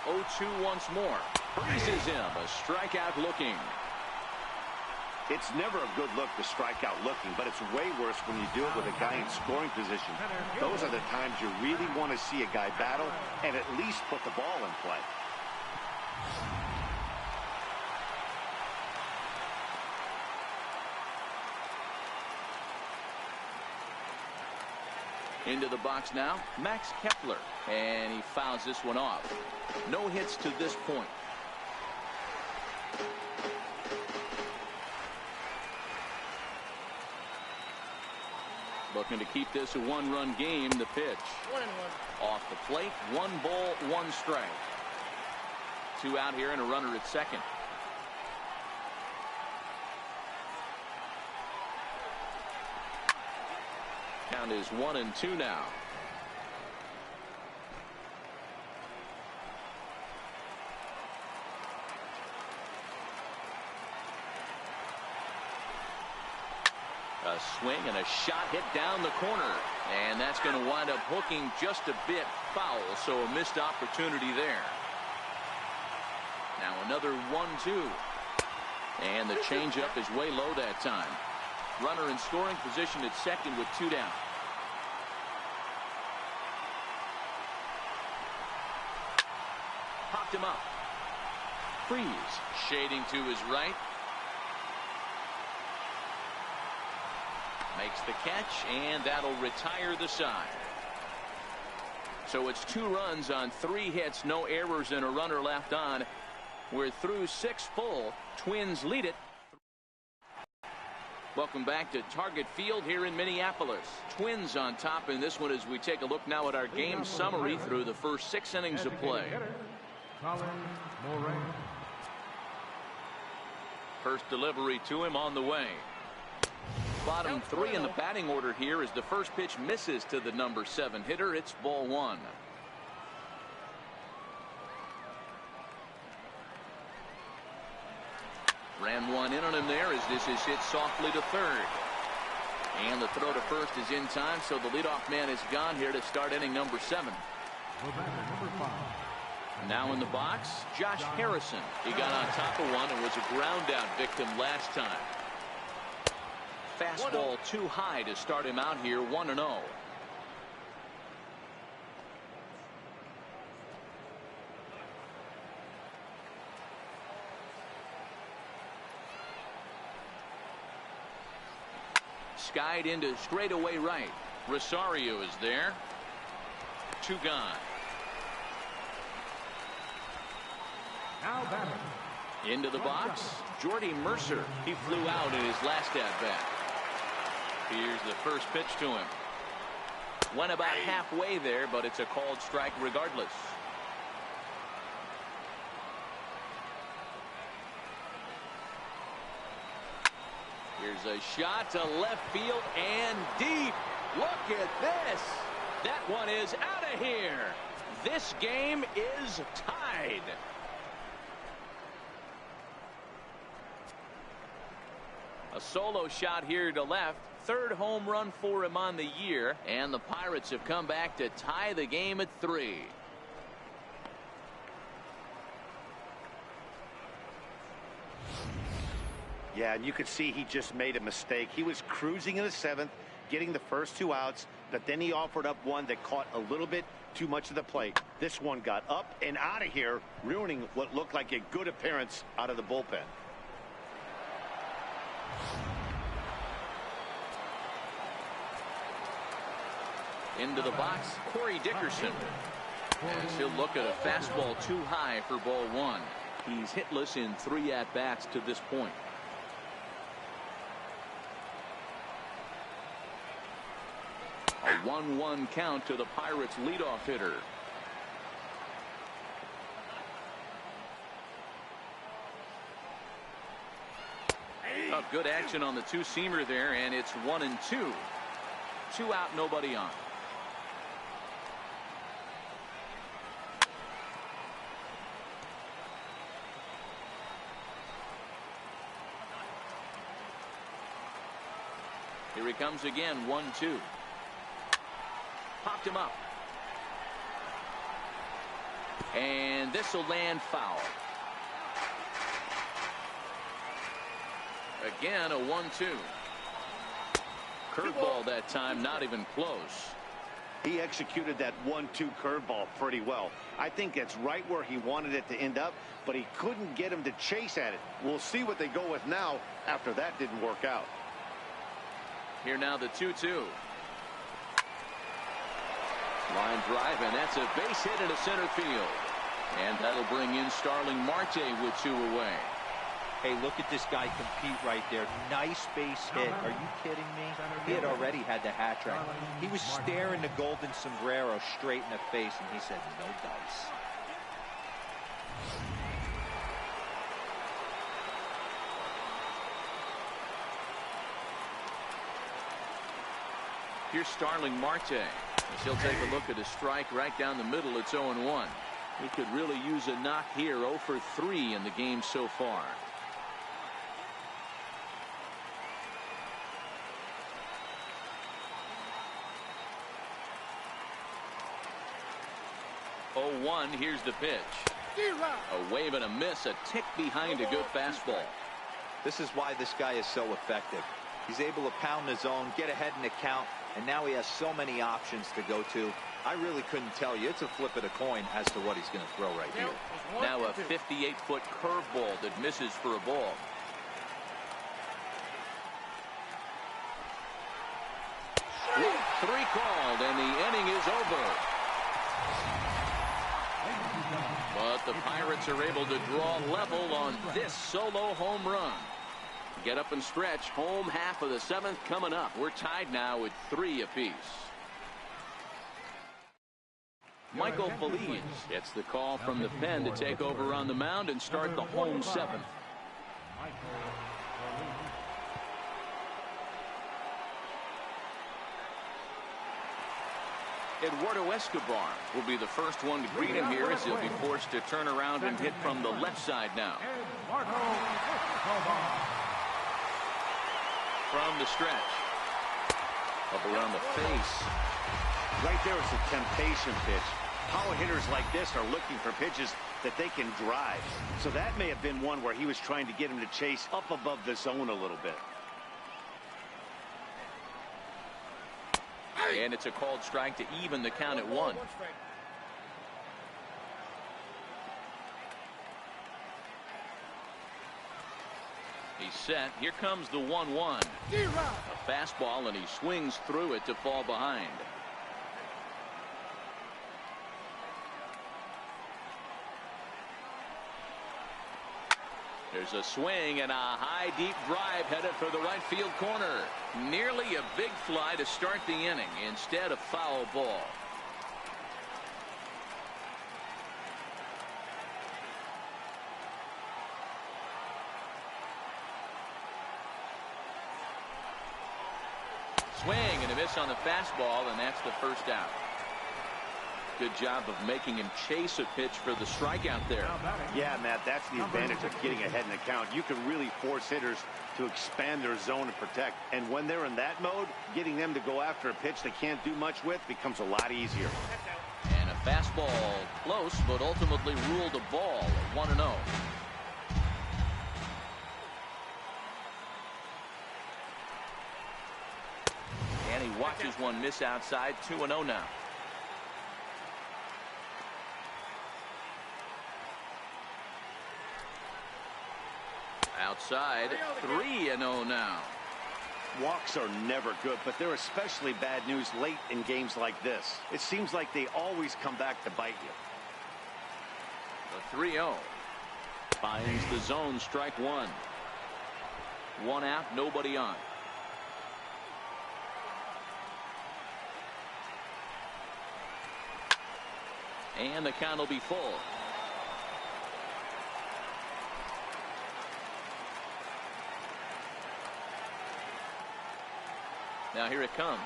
The 0-2 once more. Freezes him. A strikeout looking. It's never a good look to strike out looking, but it's way worse when you do it with a guy in scoring position. Those are the times you really want to see a guy battle and at least put the ball in play. Into the box now, Max Kepler, and he fouls this one off. No hits to this point. Looking to keep this a 1-run game. The pitch 1-1. off the plate. 1 ball, 1 strike. 2 out here and a runner at second. Count is 1-2 now. A swing and a shot hit down the corner, and that's going to wind up hooking just a bit foul, so a missed opportunity there. Now another 1-2, and the changeup is way low that time. Runner in scoring position at second with 2 down. Popped him up. Freeze shading to his right. Makes the catch, and that'll retire the side. So it's 2 runs on 3 hits, no errors, and a runner left on. We're through 6 full. Twins lead it. Welcome back to Target Field here in Minneapolis. Twins on top in this one as we take a look now at our game summary through the first 6 innings of play. First delivery to him on the way. Bottom 3 in the batting order here as the first pitch misses to the number 7 hitter. It's ball 1. Ran one in on him there as this is hit softly to third. And the throw to first is in time, so the leadoff man is gone here to start inning number 7. Now in the box, Josh Harrison. He got on top of one and was a ground out victim last time. Fastball too high to start him out here, 1-0. Skied into straightaway right. Rosario is there. 2 gone. Now batting. Into the box, Jordy Mercer. He flew out in his last at bat. Here's the first pitch to him. Went about halfway there, but it's a called strike regardless. Here's a shot to left field and deep. Look at this. That one is out of here. This game is tied. A solo shot here to left. 3rd home run for him on the year. And the Pirates have come back to tie the game at 3. Yeah, and you could see he just made a mistake. He was cruising in the 7th, getting the first 2 outs, but then he offered up one that caught a little bit too much of the plate. This one got up and out of here, ruining what looked like a good appearance out of the bullpen. Into the box, Corey Dickerson. As he'll look at a fastball too high for ball 1. He's hitless in 3 at-bats to this point. A 1-1 count to the Pirates leadoff hitter. Oh, good action on the 2-seamer there, and it's 1-2. 2 out, nobody on. Here he comes again, 1-2. Popped him up. And this will land foul. Again, a 1-2. Curveball that time, not even close. He executed that 1-2 curveball pretty well. I think it's right where he wanted it to end up, but he couldn't get him to chase at it. We'll see what they go with now after that didn't work out. Here now the 2-2. Line drive, and that's a base hit into center field. And that'll bring in Starling Marte with 2 away. Hey, look at this guy compete right there. Nice base hit. Are you kidding me? He had already had the hat trick. He was staring the golden sombrero straight in the face, and he said, no dice. Here's Starling Marte. As he'll take a look at a strike right down the middle. It's 0-1. He could really use a knock here. 0 for 3 in the game so far. Oh, 1. Here's the pitch. A wave and a miss. A tick behind a good fastball. This is why this guy is so effective. He's able to pound the zone, get ahead in the count, and now he has so many options to go to. I really couldn't tell you. It's a flip of the coin as to what he's going to throw right here. Now a 58-foot curveball that misses for a ball. Strike 3 called, and the inning is over. But the Pirates are able to draw level on this solo home run. Get up and stretch. Home half of the 7th coming up. We're tied now with 3 apiece. Michael Feliz gets the call from the pen to take over on the mound and start the home 7th. Eduardo Escobar will be the first one to greet him here as he'll be forced to turn around and hit from the left side now. From the stretch. Up around the face. Right there is a temptation pitch. Power hitters like this are looking for pitches that they can drive. So that may have been one where he was trying to get him to chase up above the zone a little bit. And it's a called strike to even the count at 1. He's set. Here comes the 1-1. A fastball, and he swings through it to fall behind. There's a swing and a high deep drive headed for the right field corner. Nearly a big fly to start the inning. Instead, a foul ball. Swing and a miss on the fastball, and that's the first out. Good job of making him chase a pitch for the strikeout there. Yeah, Matt, that's the advantage of getting ahead in the count. You can really force hitters to expand their zone and protect. And when they're in that mode, getting them to go after a pitch they can't do much with becomes a lot easier. And a fastball close, but ultimately ruled a ball, 1-0. And he watches one miss outside, 2-0 now. Outside, 3-0 now. Walks are never good, but they're especially bad news late in games like this. It seems like they always come back to bite The you. 3-0 finds the zone, strike 1. 1 out, nobody on. And the count will be full. Now here it comes.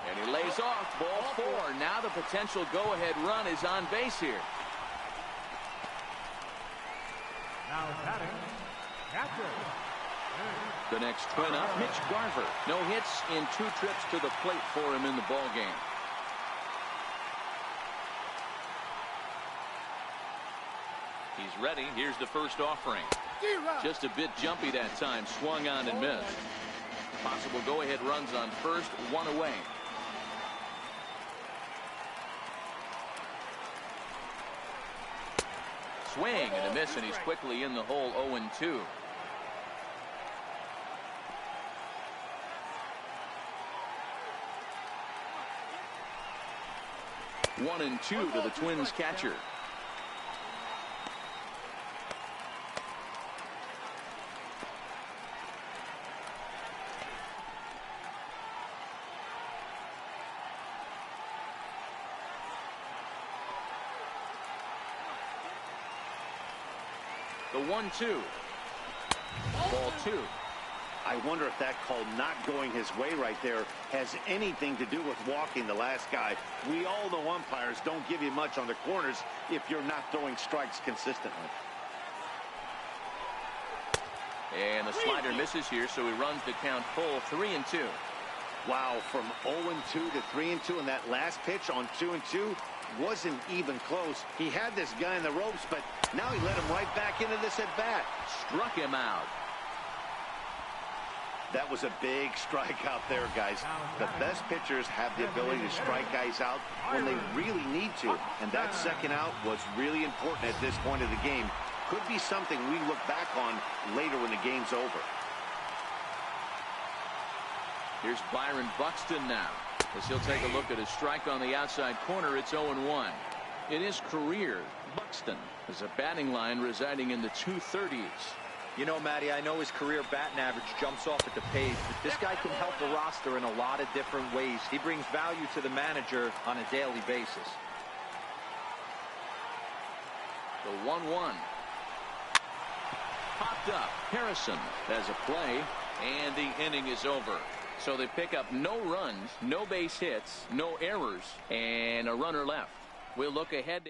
And he lays off, ball 4. Now the potential go-ahead run is on base here. Now batting, catcher. The next twin up, Mitch Garver. No hits in 2 trips to the plate for him in the ball game. He's ready. Here's the first offering. Just a bit jumpy that time. Swung on and missed. Possible go-ahead runs on first, 1 away. Swing and a miss, and he's quickly in the hole, 0-2. One and 2 to the Twins catcher. The 1-2. Ball 2. I wonder if that call not going his way right there has anything to do with walking the last guy. We all know umpires don't give you much on the corners if you're not throwing strikes consistently. And the slider misses here, so he runs the count full, 3-2. Wow, from 0-2 to 3-2, and that last pitch on 2-2 wasn't even close. He had this guy in the ropes, but now he let him right back into this at bat. Struck him out. That was a big strikeout there, guys. The best pitchers have the ability to strike guys out when they really need to. And that second out was really important at this point of the game. Could be something we look back on later when the game's over. Here's Byron Buxton now, as he'll take a look at a strike on the outside corner. It's 0-1. In his career, Buxton has a batting line residing in the 230s. You know, Matty, I know his career batting average jumps off at the page, but this guy can help the roster in a lot of different ways. He brings value to the manager on a daily basis. The 1-1. Popped up. Harrison has a play, and the inning is over. So they pick up no runs, no base hits, no errors, and a runner left. We'll look ahead.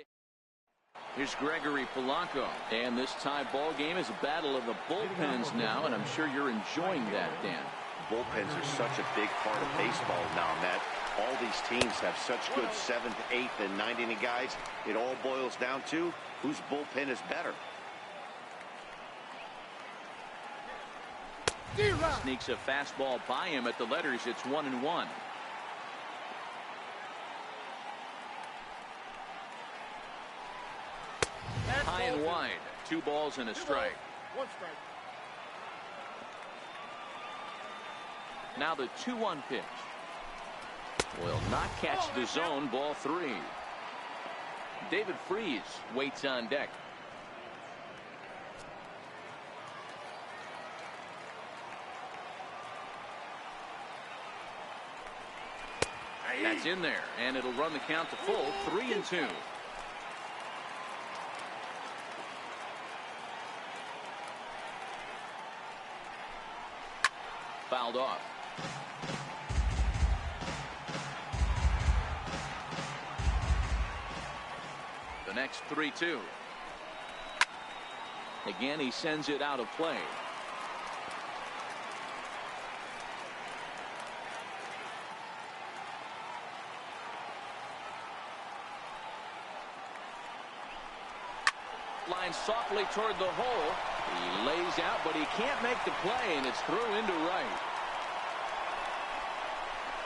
Here's Gregory Polanco, and this tie ball game is a battle of the bullpens now, and I'm sure you're enjoying that, Dan. Bullpens are such a big part of baseball now, Matt. All these teams have such good 7th, 8th, and 9th inning guys. It all boils down to whose bullpen is better. Sneaks a fastball by him at the letters. It's 1-1. High and wide. 2 balls and a strike. 1 strike. Now the 2-1 pitch. Will not catch the zone. Ball 3. David Freese waits on deck. That's in there, and it'll run the count to full. 3-2. Fouled off. The next 3-2. Again, he sends it out of play. Line softly toward the hole. He lays out, but he can't make the play, and it's through into right.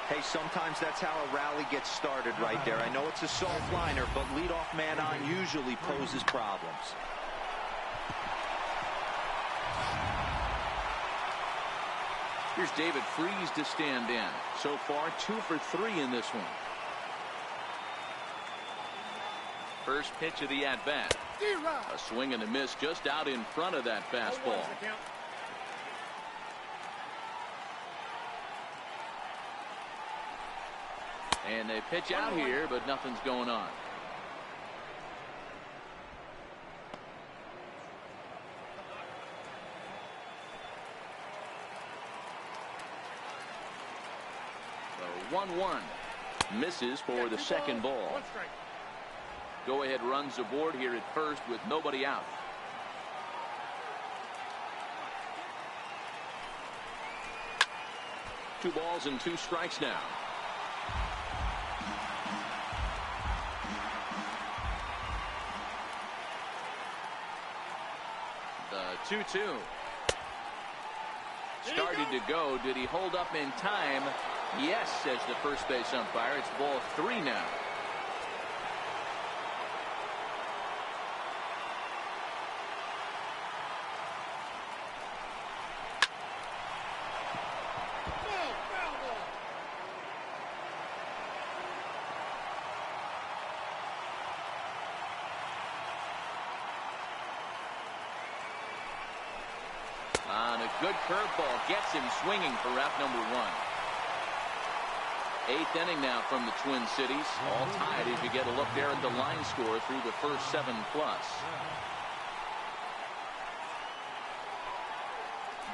Hey, sometimes that's how a rally gets started right there. I know it's a soft liner, but leadoff man on usually poses problems. Here's David Freese to stand in. So far, 2 for 3 in this one. First pitch of the at-bat. A swing and a miss just out in front of that fastball. And they pitch out here, but nothing's going on. The 1-1 misses for the second ball. 1 strike. Go ahead runs aboard here at first with nobody out. Two balls and 2 strikes now. The 2-2. Started to go. Did he hold up in time? Yes, says the first base umpire. It's ball 3 now. A good curveball gets him swinging for out number 1. 8th inning now from the Twin Cities. All tied as you get a look there at the line score through the first 7+.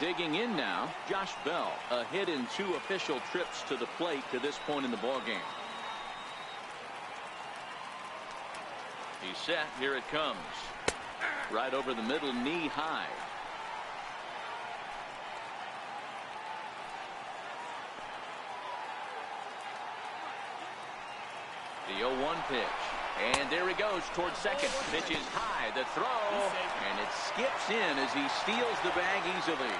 Digging in now, Josh Bell. A hit in 2 official trips to the plate to this point in the ballgame. He's set. Here it comes. Right over the middle, knee high. The 0-1 pitch. And there he goes towards second. Pitch is high. The throw. And it skips in as he steals the bag easily.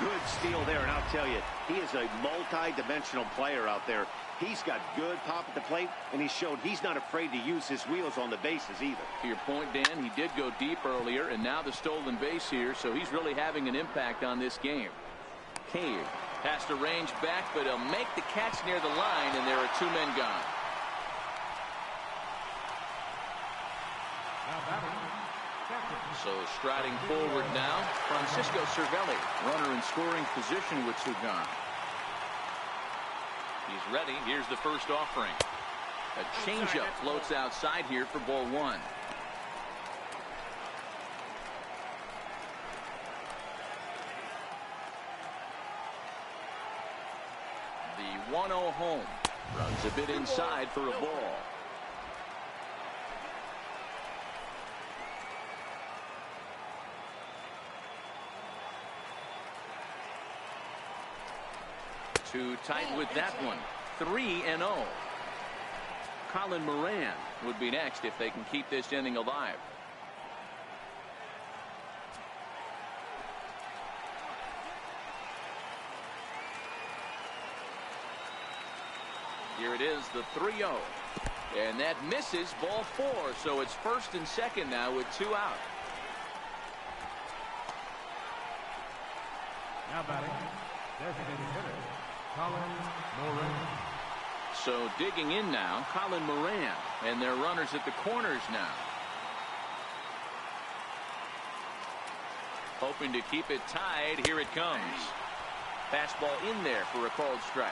Good steal there, and I'll tell you, he is a multi-dimensional player out there. He's got good pop at the plate, and he showed he's not afraid to use his wheels on the bases either. To your point, Dan, he did go deep earlier, and now the stolen base here, so he's really having an impact on this game. Cave has to range back, but he'll make the catch near the line, and there are 2 men gone. So striding forward now, Francisco Cervelli, runner in scoring position with 2 gone. He's ready. Here's the first offering. A changeup floats outside here for ball 1. The 1-0 home. Runs a bit inside for a ball. Too tight with that one. 3-0. Colin Moran would be next if they can keep this inning alive. Here it is, the 3-0. And that misses, ball 4. So it's first and second now with 2 out. Now batting, designated hitter, Colin Moran. So digging in now, Colin Moran, and their runners at the corners now. Hoping to keep it tied. Here it comes. Fastball in there for a called strike.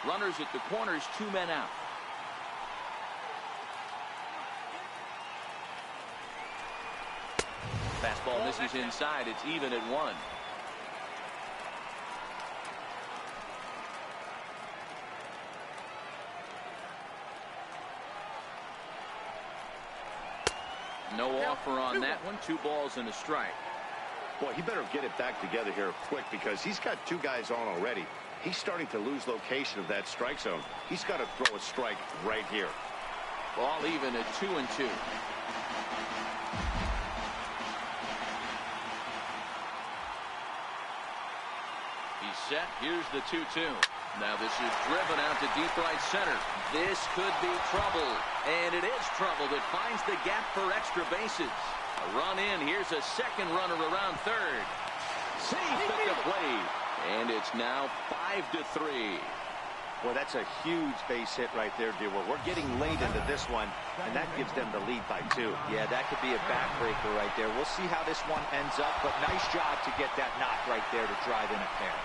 Runners at the corners, 2 men out. Fastball misses inside. It's even at 1. No offer on that one. 2 balls and a strike. Boy, he better get it back together here quick because he's got 2 guys on already. He's starting to lose location of that strike zone. He's got to throw a strike right here. Ball even at 2-2. He's set. Here's the 2-2. Now this is driven out to deep right center. This could be trouble. And it is trouble that finds the gap for extra bases. A run in. Here's a second runner around third. Safe at the plate. And it's now 5-3. Well, that's a huge base hit right there, Dewar. We're getting late into this one, and that gives them the lead by 2. Yeah, that could be a backbreaker right there. We'll see how this one ends up, but nice job to get that knock right there to drive in a pair.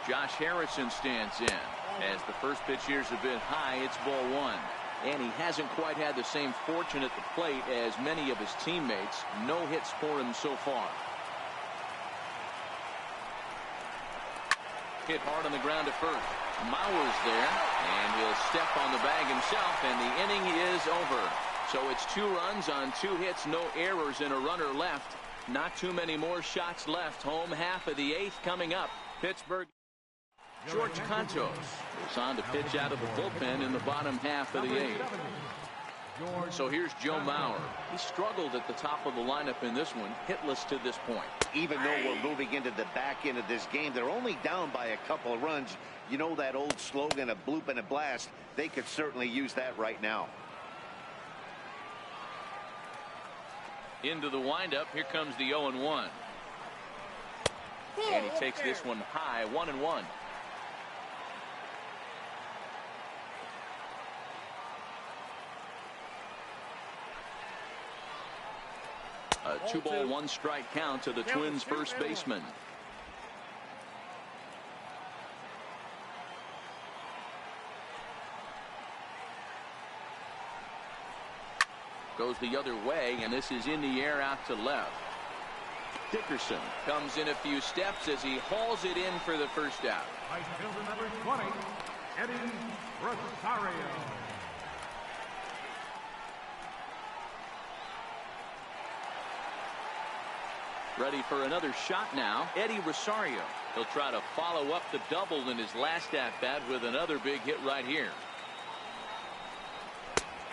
Josh Harrison stands in. As the first pitch here's a bit high, it's ball 1. And he hasn't quite had the same fortune at the plate as many of his teammates. No hits for him so far. Hit hard on the ground at first. Mauer's there, and he'll step on the bag himself, and the inning is over. So it's 2 runs on 2 hits, no errors, and a runner left. Not too many more shots left. Home half of the 8th coming up. Pittsburgh. George Contos goes on to pitch out of the bullpen in the bottom half of the 8th. So here's Joe Mauer. He struggled at the top of the lineup in this one, hitless to this point. Even though we're moving into the back end of this game, they're only down by a couple of runs. You know that old slogan, a bloop and a blast. They could certainly use that right now. Into the windup. Here comes the 0-1. And he takes this one high. 1-1. A 2-ball, 1-strike count to the Twins' first baseman. Goes the other way, and this is in the air out to left. Dickerson comes in a few steps as he hauls it in for the first out. Right fielder number 20, Eddie Rosario. Ready for another shot now. Eddie Rosario. He'll try to follow up the double in his last at-bat with another big hit right here.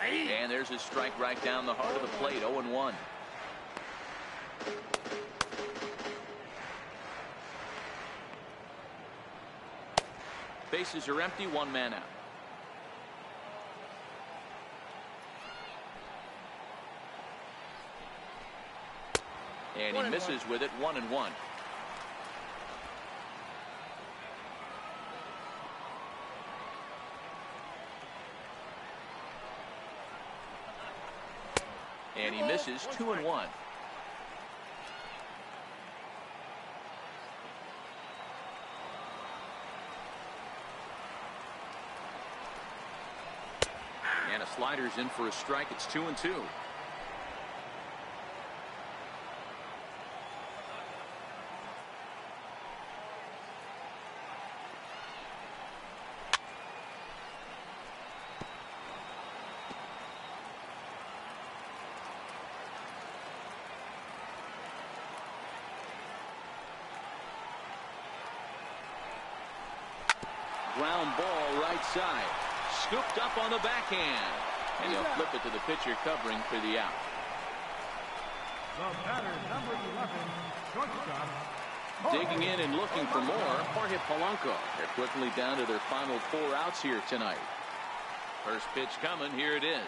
And there's a strike right down the heart of the plate. 0-1. Bases are empty. One man out. And he misses with it. 1-1. And he misses. 2-1. And a slider's in for a strike. It's 2-2. Ground ball right side. Scooped up on the backhand. And he'll flip it to the pitcher covering for the out. The batter, number 11, shortstop. Digging in and looking for more. Jorge Polanco. They're quickly down to their final 4 outs here tonight. First pitch coming. Here it is.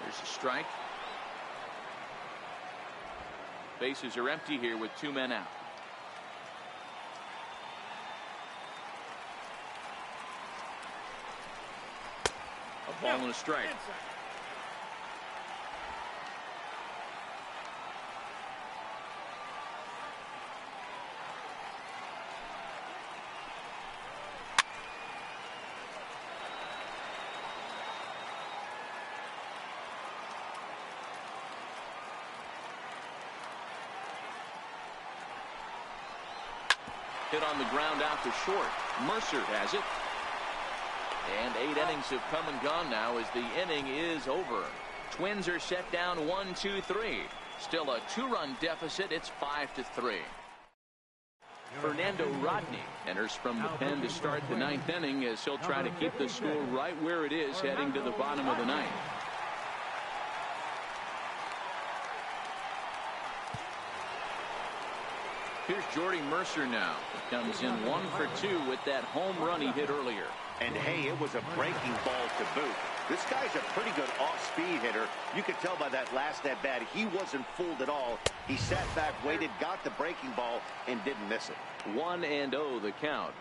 There's a strike. Bases are empty here with 2 men out. A ball and a strike. Hit on the ground out to short. Mercer has it. And 8 innings have come and gone now as the inning is over. Twins are set down 1-2-3. Still a 2-run deficit. It's 5-3. Fernando Rodney enters from the pen to start the 9th inning as he'll try to keep the score right where it is heading to the bottom of the 9th. Here's Jordy Mercer now. He comes in 1 for 2 with that home run he hit earlier. And hey, it was a breaking ball to boot. This guy's a pretty good off-speed hitter. You could tell by that last at-bat he wasn't fooled at all. He sat back, waited, got the breaking ball, and didn't miss it. 1-0 the count.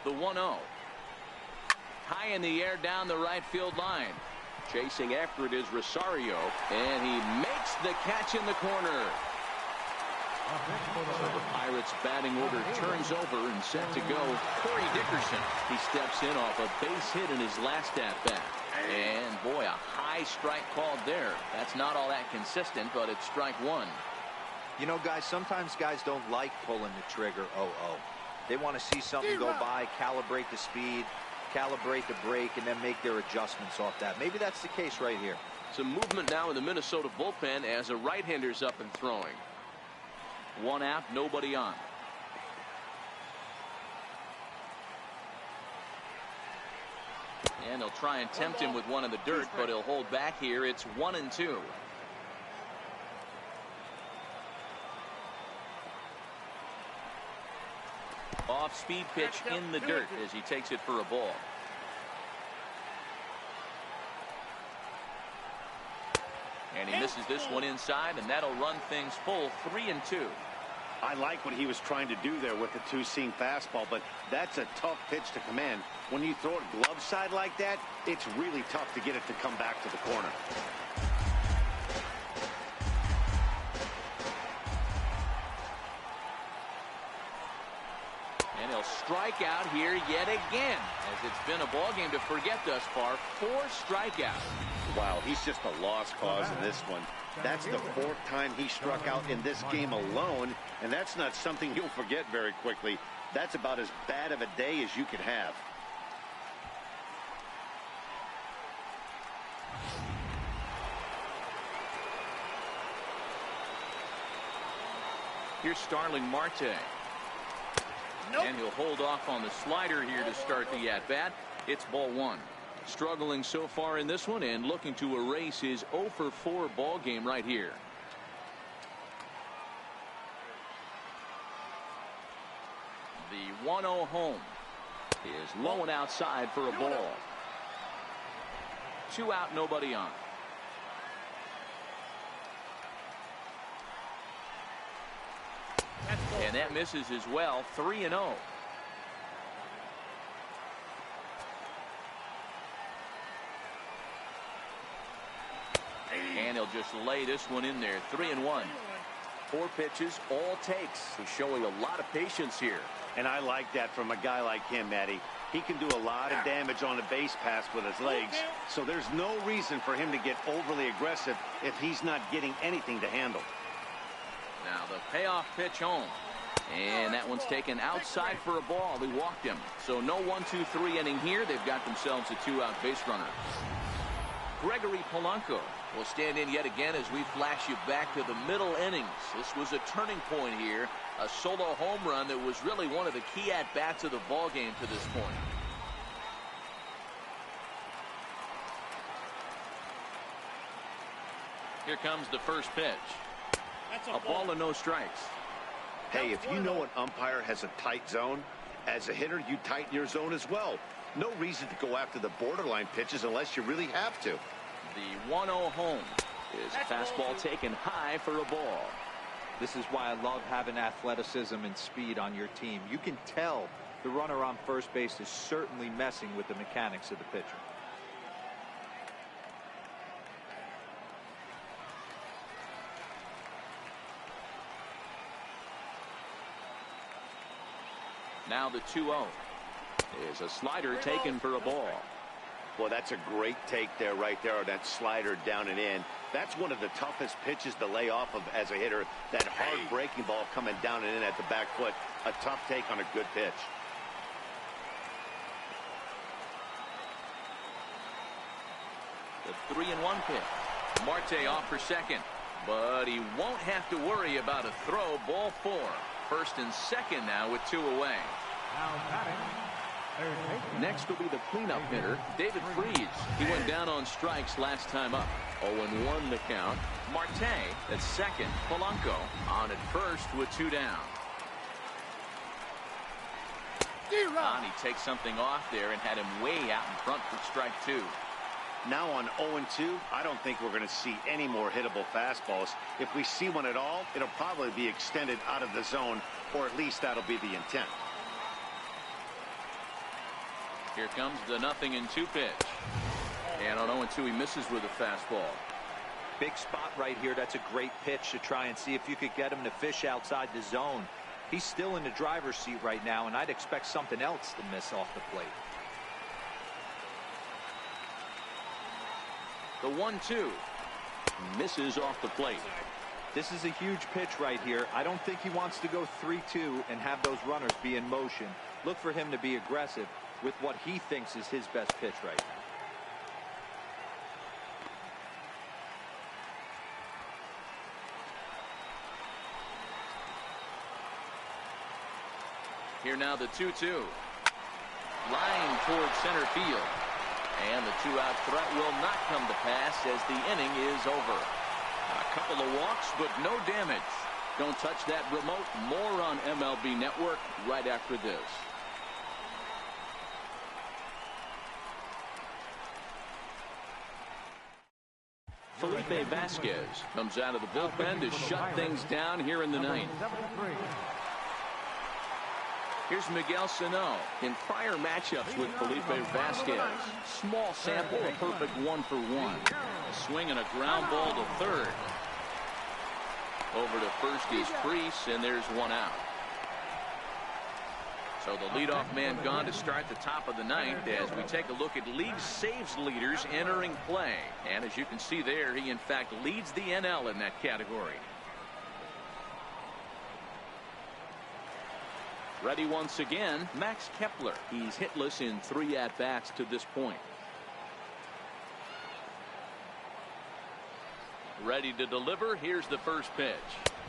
The 1-0. High in the air down the right field line. Chasing after it is Rosario, and he makes the catch in the corner. So the Pirates batting order turns over and set to go. Corey Dickerson. He steps in off a base hit in his last at-bat. And boy, a high strike called there. That's not all that consistent, but it's strike 1. You know, guys, sometimes guys don't like pulling the trigger 0-0. They want to see something go by, calibrate the speed, calibrate the break, and then make their adjustments off that. Maybe that's the case right here. Some movement now in the Minnesota bullpen as a right-hander's up and throwing. 1 out, nobody on. And they'll try and tempt him with one in the dirt, but he'll hold back here. It's 1-2. Off-speed pitch in the dirt as he takes it for a ball. And he misses this one inside, and that'll run things full. 3-2. I like what he was trying to do there with the 2-seam fastball, but that's a tough pitch to command. When you throw it glove side like that, it's really tough to get it to come back to the corner. And he'll strike out here yet again, as it's been a ball game to forget thus far. 4 strikeouts. Wow, he's just a lost cause in this one. That's the 4th time he struck out in this game alone, and that's not something you'll forget very quickly. That's about as bad of a day as you could have. Here's Starling Marte. Nope. And he'll hold off on the slider here to start the at-bat. It's ball one. Struggling so far in this one and looking to erase his 0 for 4 ball game right here. The 1-0 home is low and outside for a ball. 2 out, nobody on. And that misses as well. 3-0. And he'll just lay this one in there. 3-1. 4 pitches, all takes. He's showing a lot of patience here. And I like that from a guy like him, Matty. He can do a lot of damage on a base pass with his legs, so there's no reason for him to get overly aggressive if he's not getting anything to handle. Now the payoff pitch home. And that one's taken outside for a ball. He walked him. So no 1-2-3 inning here. They've got themselves a 2-out base runner. Gregory Polanco will stand in yet again as we flash you back to the middle innings. This was a turning point here. A solo home run that was really one of the key at-bats of the ball game to this point. Here comes the first pitch. A ball and no strikes. Hey, if you know an umpire has a tight zone, as a hitter, you tighten your zone as well. No reason to go after the borderline pitches unless you really have to. The 1-0 home is a fastball taken high for a ball. This is why I love having athleticism and speed on your team. You can tell the runner on first base is certainly messing with the mechanics of the pitcher. Now the 2-0 is a slider taken for a ball. Well, that's a great take there, right there, on that slider down and in. That's one of the toughest pitches to lay off of as a hitter. That hard breaking ball coming down and in at the back foot. A tough take on a good pitch. The 3-1 pitch. Marte off for second, but he won't have to worry about a throw. Ball 4. First and second now with 2 away. Now batting, Next will be the cleanup hitter, David Freese. He went down on strikes last time up. 0-1 the count. Marte at second. Polanco on at first with 2 down. And he takes something off there and had him way out in front for strike 2. Now on 0-2, I don't think we're going to see any more hittable fastballs. If we see one at all, it'll probably be extended out of the zone, or at least that'll be the intent. Here comes the 0-2 pitch. And on 0-2, he misses with a fastball. Big spot right here. That's a great pitch to try and see if you could get him to fish outside the zone. He's still in the driver's seat right now, and I'd expect something else to miss off the plate. The 1-2 misses off the plate. This is a huge pitch right here. I don't think he wants to go 3-2 and have those runners be in motion. Look for him to be aggressive with what he thinks is his best pitch right now. Here now the 2-2. Line towards center field. And the 2-out threat will not come to pass as the inning is over. A couple of walks, but no damage. Don't touch that remote. More on MLB Network right after this. Felipe Vasquez comes out of the bullpen to shut things down here in the ninth. Here's Miguel Sano in prior matchups with Felipe Vasquez. Small sample, a perfect 1-for-1. A swing and a ground ball to third. Over to first is Freese, and there's 1 out. So the leadoff man gone to start the top of the ninth as we take a look at league saves leaders entering play. And as you can see there, he in fact leads the NL in that category. Ready once again, Max Kepler. He's hitless in 3 at-bats to this point. Ready to deliver. Here's the first pitch.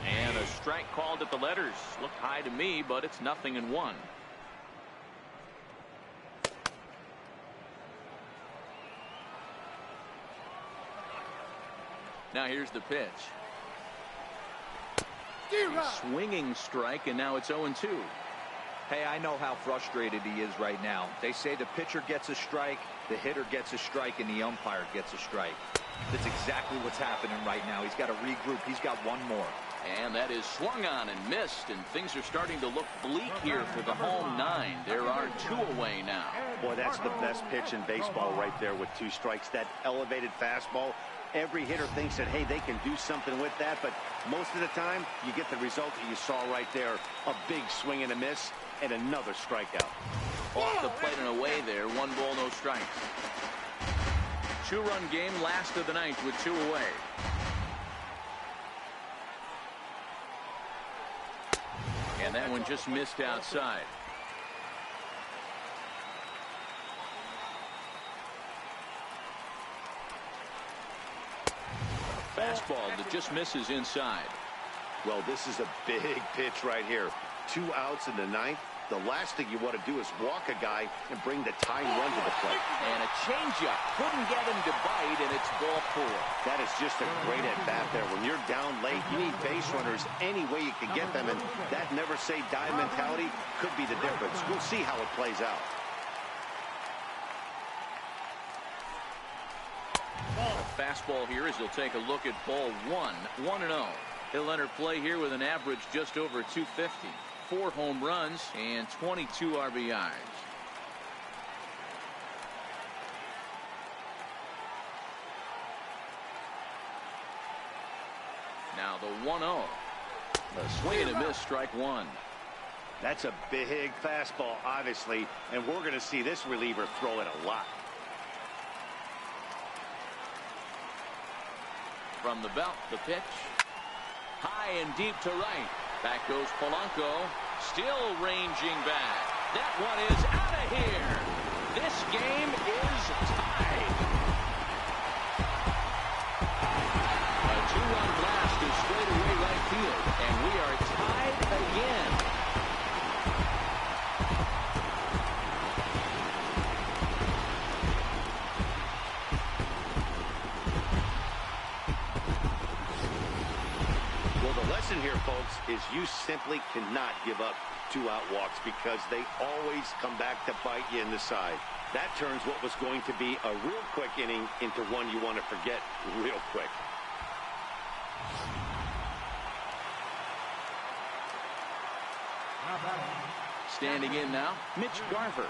And a strike called at the letters. Looked high to me, but it's 0-1. Now here's the pitch. Swinging strike, and now it's 0-2. Hey, I know how frustrated he is right now. They say the pitcher gets a strike, the hitter gets a strike, and the umpire gets a strike. That's exactly what's happening right now. He's got to regroup. He's got one more. And that is swung on and missed, and things are starting to look bleak here for the home 9. There are 2 away now. Boy, that's the best pitch in baseball right there with 2 strikes. That elevated fastball. Every hitter thinks that, hey, they can do something with that, but most of the time you get the result that you saw right there. A big swing and a miss and another strikeout. Off the plate and away there. 1 ball, no strikes. 2-run game, last of the 9th with 2 away. And that one just missed outside. Fastball that just misses inside. Well, this is a big pitch right here. 2 outs in the 9th. The last thing you want to do is walk a guy and bring the tying run to the plate. And a changeup. Couldn't get him to bite, and it's ball 4. That is just a great at-bat there. When you're down late, you need base runners any way you can get them, and that never-say-die mentality could be the difference. We'll see how it plays out. A fastball here as he'll take a look at ball 1. 1-0. He'll enter play here with an average just over 250. 4 home runs and 22 RBIs. Now the 1-0. A swing and a miss, strike 1. That's a big fastball, obviously, and we're going to see this reliever throw it a lot. From the belt, the pitch. High and deep to right. Back goes Polanco. Still ranging back. That one is out of here. This game is tied. A 2-run blast is straight away right field. And we are tied again. Here, folks, is you simply cannot give up 2-out walks because they always come back to bite you in the side. That turns what was going to be a real quick inning into one you want to forget real quick. Standing in now, Mitch Garver.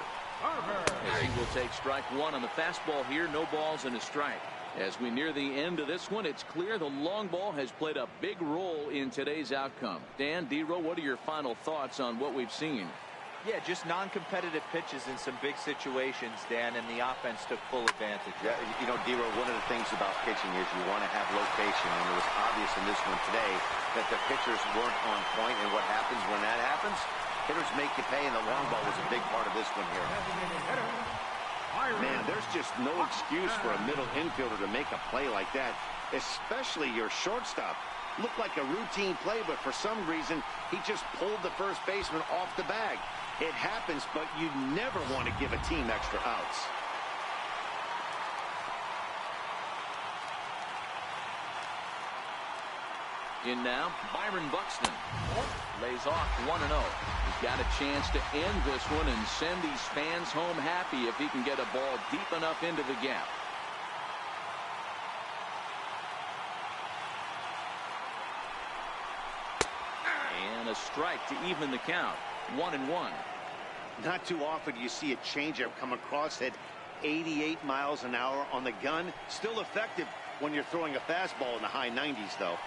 As he will take strike 1 on the fastball here. No balls and a strike. As we near the end of this one, it's clear the long ball has played a big role in today's outcome. Dan, D-Row, what are your final thoughts on what we've seen? Yeah, just non-competitive pitches in some big situations, Dan, and the offense took full advantage. Yeah, you know, D-Row, one of the things about pitching is you want to have location, and it was obvious in this one today that the pitchers weren't on point, and what happens when that happens? Hitters make you pay, and the long ball was a big part of this one here. Man, there's just no excuse for a middle infielder to make a play like that, especially your shortstop. Looked like a routine play, but for some reason, he just pulled the first baseman off the bag. It happens, but you never want to give a team extra outs. In now, Byron Buxton. Lays off 1-0. He's got a chance to end this one and send these fans home happy if he can get a ball deep enough into the gap. And a strike to even the count. 1-1. Not too often you see a changeup come across at 88 miles an hour on the gun. Still effective when you're throwing a fastball in the high 90s, though.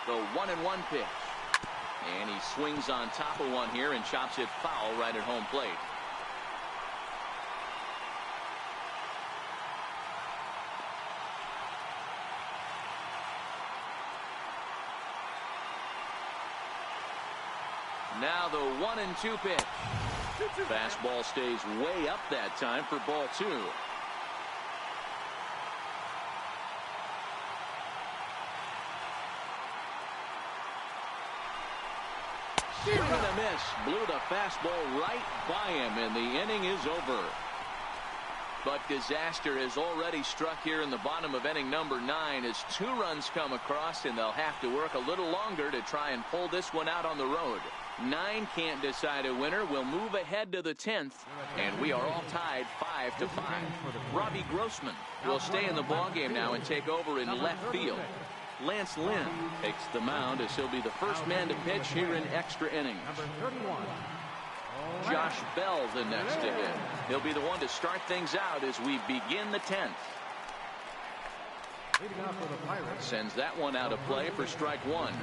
The 1-1 pitch. And he swings on top of one here and chops it foul right at home plate. Now the 1-2 pitch. Fastball stays way up that time for ball 2. Swing and a miss. Blew the fastball right by him, and the inning is over. But disaster is already struck here in the bottom of inning number 9 as 2 runs come across, and they'll have to work a little longer to try and pull this one out on the road. 9 can't decide a winner. We'll move ahead to the 10th, and we are all tied 5-5. Robbie Grossman will stay in the ballgame now and take over in left field. Lance Lynn takes the mound as he'll be the first man to pitch here in extra innings. Josh Bell the next to hit. He'll be the one to start things out as we begin the 10th. Sends that one out of play for strike 1.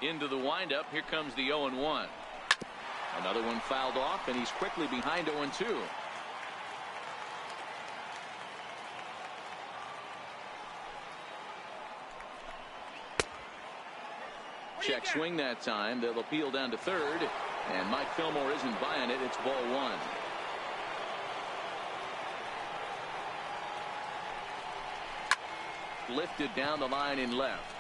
Into the windup. Here comes the 0-1. Another one fouled off, and he's quickly behind 0-2. Check swing that time. They'll appeal down to third, and Mike Fillmore isn't buying it. It's ball 1. Lifted down the line in left,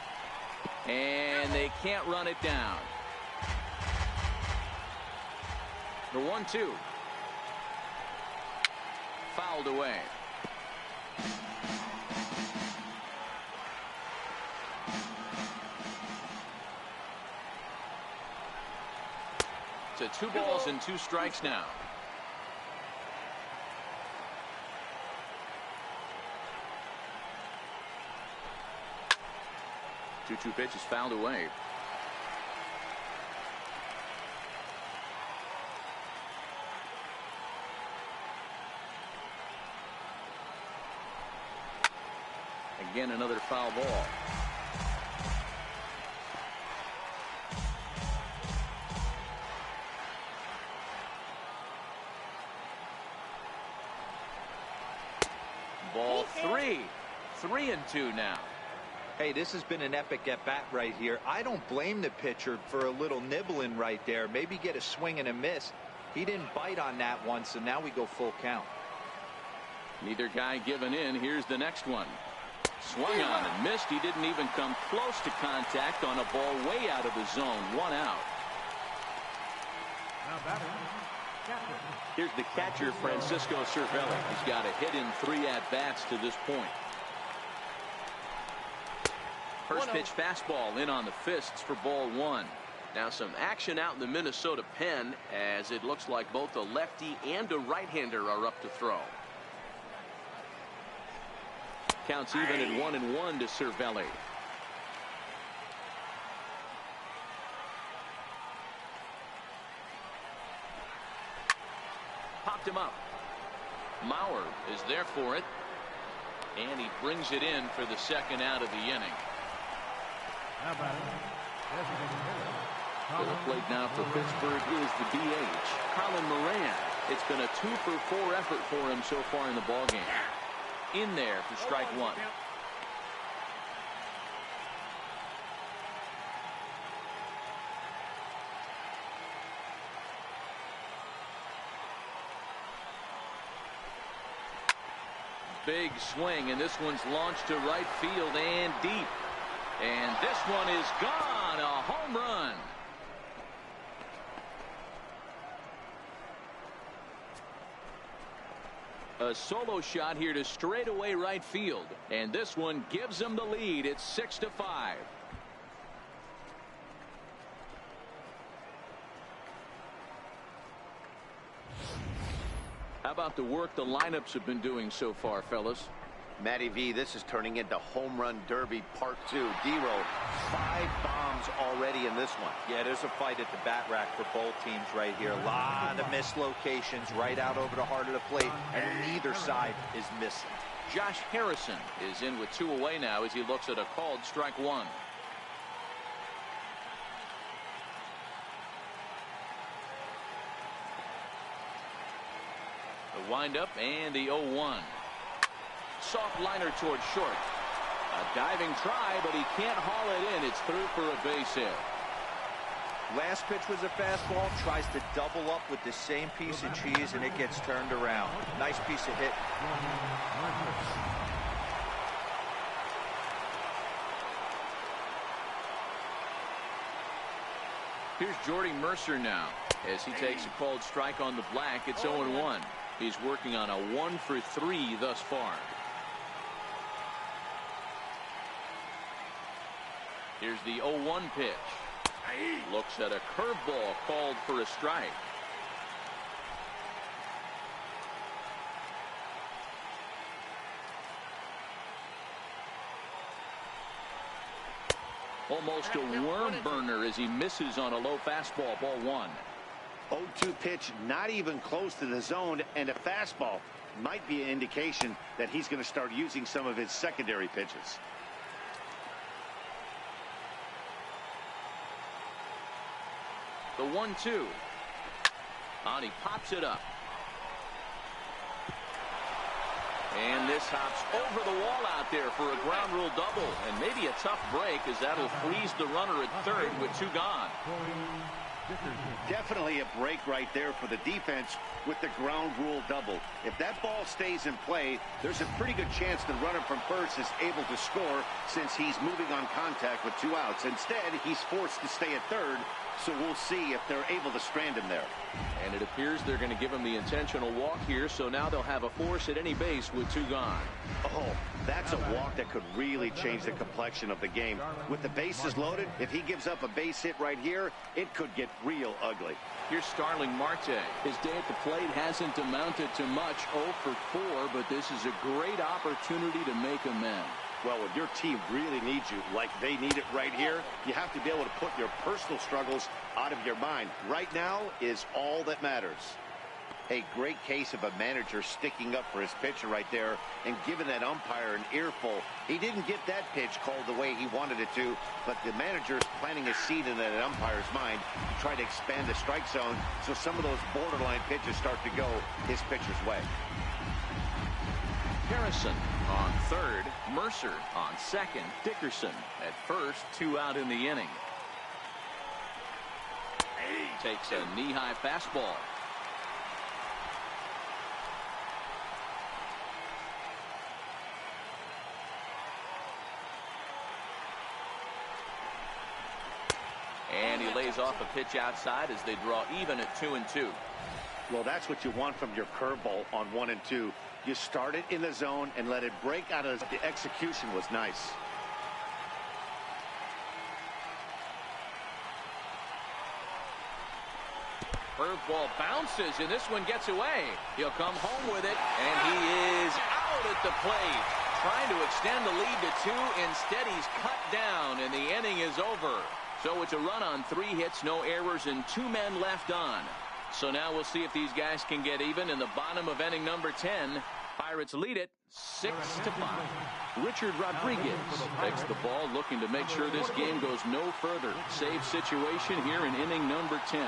and they can't run it down. The 1-2. Fouled away. To 2 balls and 2 strikes now. Two pitches fouled away. Again, another foul ball. Ball 3. 3-2 now. Hey, this has been an epic at-bat right here. I don't blame the pitcher for a little nibbling right there. Maybe get a swing and a miss. He didn't bite on that one, so now we go full count. Neither guy giving in. Here's the next one. Swung on and missed. He didn't even come close to contact on a ball way out of the zone. 1 out. Here's the catcher, Francisco Cervelli. He's got a hit in 3 at-bats to this point. First pitch fastball in on the fists for ball 1. Now some action out in the Minnesota pen as it looks like both a lefty and a right-hander are up to throw. Counts even at 1-1 to Cervelli. Popped him up. Mauer is there for it, and he brings it in for the 2nd out of the inning. To the plate now for Pittsburgh is the DH, Colin Moran. It's been a 2-for-4 effort for him so far in the ballgame. In there for strike 1. Big swing, and this one's launched to right field and deep. And this one is gone. A home run. A solo shot here to straightaway right field, and this one gives them the lead. It's 6-5. How about the work the lineups have been doing so far, fellas? Matty V, this is turning into home run derby part 2. D-Roll, 5 bombs already in this one. Yeah, there's a fight at the bat rack for both teams right here. A lot of missed locations right out over the heart of the plate, and neither side is missing. Josh Harrison is in with 2 away now as he looks at a called strike 1. The windup and the 0-1. Soft liner towards short. A diving try, but he can't haul it in. It's through for a base hit. Last pitch was a fastball. Tries to double up with the same piece of cheese, and it gets turned around. Nice piece of hit. Here's Jordy Mercer now as he takes a called strike on the black. It's 0-1. He's working on a 1-for-3 thus far. Here's the 0-1 pitch. Looks at a curveball called for a strike. Almost a worm burner as he misses on a low fastball. Ball 1. 0-2 pitch, not even close to the zone, and a fastball might be an indication that he's going to start using some of his secondary pitches. The 1-2. And he pops it up. And this hops over the wall out there for a ground rule double. And maybe a tough break, as that'll freeze the runner at third with 2 gone. Definitely a break right there for the defense with the ground rule double. If that ball stays in play, there's a pretty good chance the runner from first is able to score since he's moving on contact with 2 outs. Instead, he's forced to stay at third, so we'll see if they're able to strand him there. And it appears they're going to give him the intentional walk here, so now they'll have a force at any base with 2 gone. Oh, that's a walk that could really change the complexion of the game. With the bases loaded, if he gives up a base hit right here, it could get real ugly. Here's Starling Marte. His day at the plate hasn't amounted to much, 0-for-4, but this is a great opportunity to make amends. Well, when your team really needs you, like they need it right here, you have to be able to put your personal struggles out of your mind. Right now is all that matters. A great case of a manager sticking up for his pitcher right there and giving that umpire an earful. He didn't get that pitch called the way he wanted it to, but the manager's planting a seed in that umpire's mind to try to expand the strike zone so some of those borderline pitches start to go his pitcher's way. Harrison on third, Mercer on second, Dickerson at first, 2 out in the inning. Takes a knee-high fastball. And he lays off a pitch outside as they draw even at 2-2. Well, that's what you want from your curveball on 1 and 2. You start it in the zone and let it break out of the execution was nice. Curveball bounces, and this one gets away. He'll come home with it, and he is out at the plate. Trying to extend the lead to 2. Instead, he's cut down, and the inning is over. So it's a run on 3 hits, no errors, and 2 men left on. So now we'll see if these guys can get even in the bottom of inning number 10. Pirates lead it 6-5. Richard Rodriguez takes the ball, looking to make sure this game goes no further. Save situation here in inning number 10.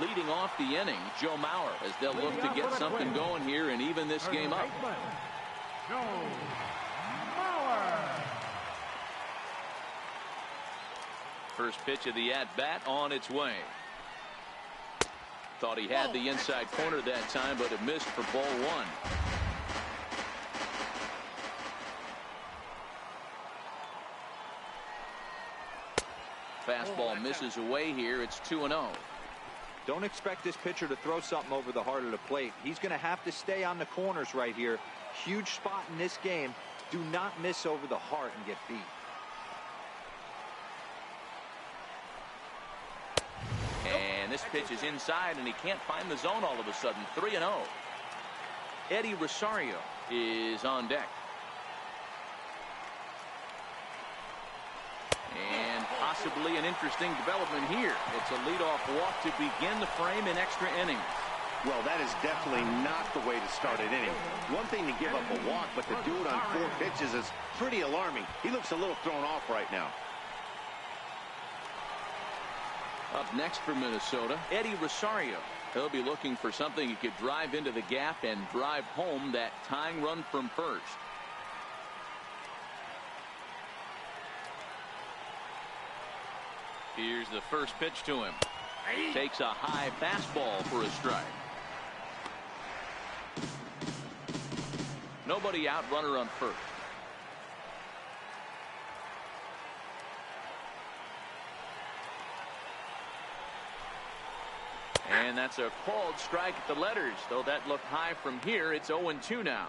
Leading off the inning, Joe Mauer, as they'll look to get something going here and even this game up. Joe Mauer. First pitch of the at-bat on its way. Thought he had the inside corner that time, but it missed for ball 1. Fastball misses away here. It's 2-0. Don't expect this pitcher to throw something over the heart of the plate. He's going to have to stay on the corners right here. Huge spot in this game. Do not miss over the heart and get beat. And this pitch is inside, and he can't find the zone all of a sudden. 3-0. Eddie Rosario is on deck. And possibly an interesting development here. It's a leadoff walk to begin the frame in extra innings. Well, that is definitely not the way to start an inning. One thing to give up a walk, but to do it on 4 pitches is pretty alarming. He looks a little thrown off right now. Up next for Minnesota, Eddie Rosario. He'll be looking for something he could drive into the gap and drive home that tying run from first. Here's the first pitch to him. Takes a high fastball for a strike. Nobody out, runner on first. And that's a called strike at the letters. Though that looked high from here, it's 0-2 now.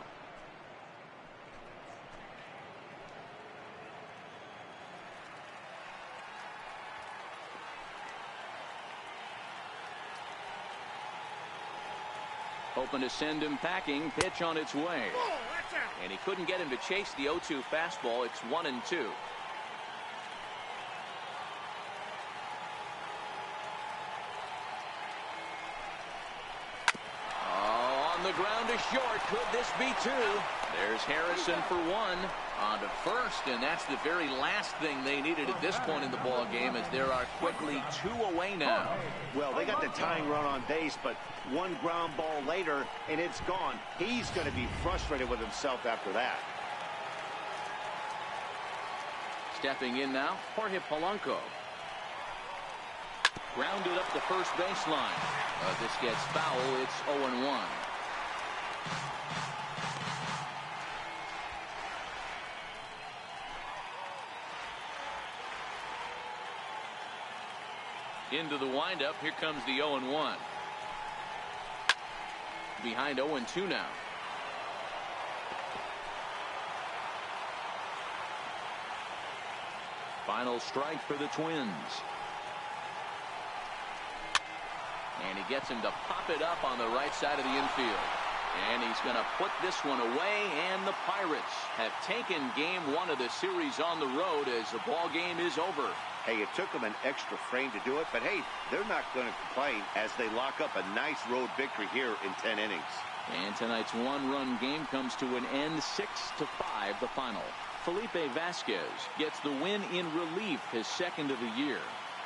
Hoping to send him packing. Pitch on its way. And he couldn't get him to chase the 0-2 fastball. It's 1-2. On the ground to short. Could this be two? There's Harrison for one. On to first, and that's the very last thing they needed at this point in the ball game, as there are quickly 2 away now. Well, they got the tying run on base, but one ground ball later and it's gone. He's going to be frustrated with himself after that. Stepping in now, Jorge Polanco. Grounded up the first baseline. This gets foul. It's 0-1. Into the windup. Here comes the 0-1. Behind 0-2 now. Final strike for the Twins. And he gets him to pop it up on the right side of the infield. And he's going to put this one away, and the Pirates have taken game 1 of the series on the road as the ball game is over. Hey, it took them an extra frame to do it, but hey, they're not going to complain as they lock up a nice road victory here in 10 innings. And tonight's one-run game comes to an end, 6-5 the final. Felipe Vasquez gets the win in relief, his second of the year.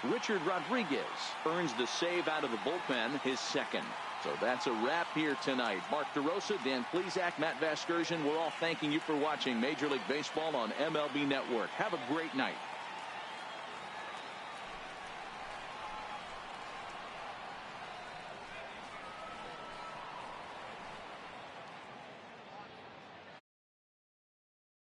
Richard Rodriguez earns the save out of the bullpen, his second. So that's a wrap here tonight. Mark DeRosa, Dan Plesac, Matt Vasgersian, we're all thanking you for watching Major League Baseball on MLB Network. Have a great night.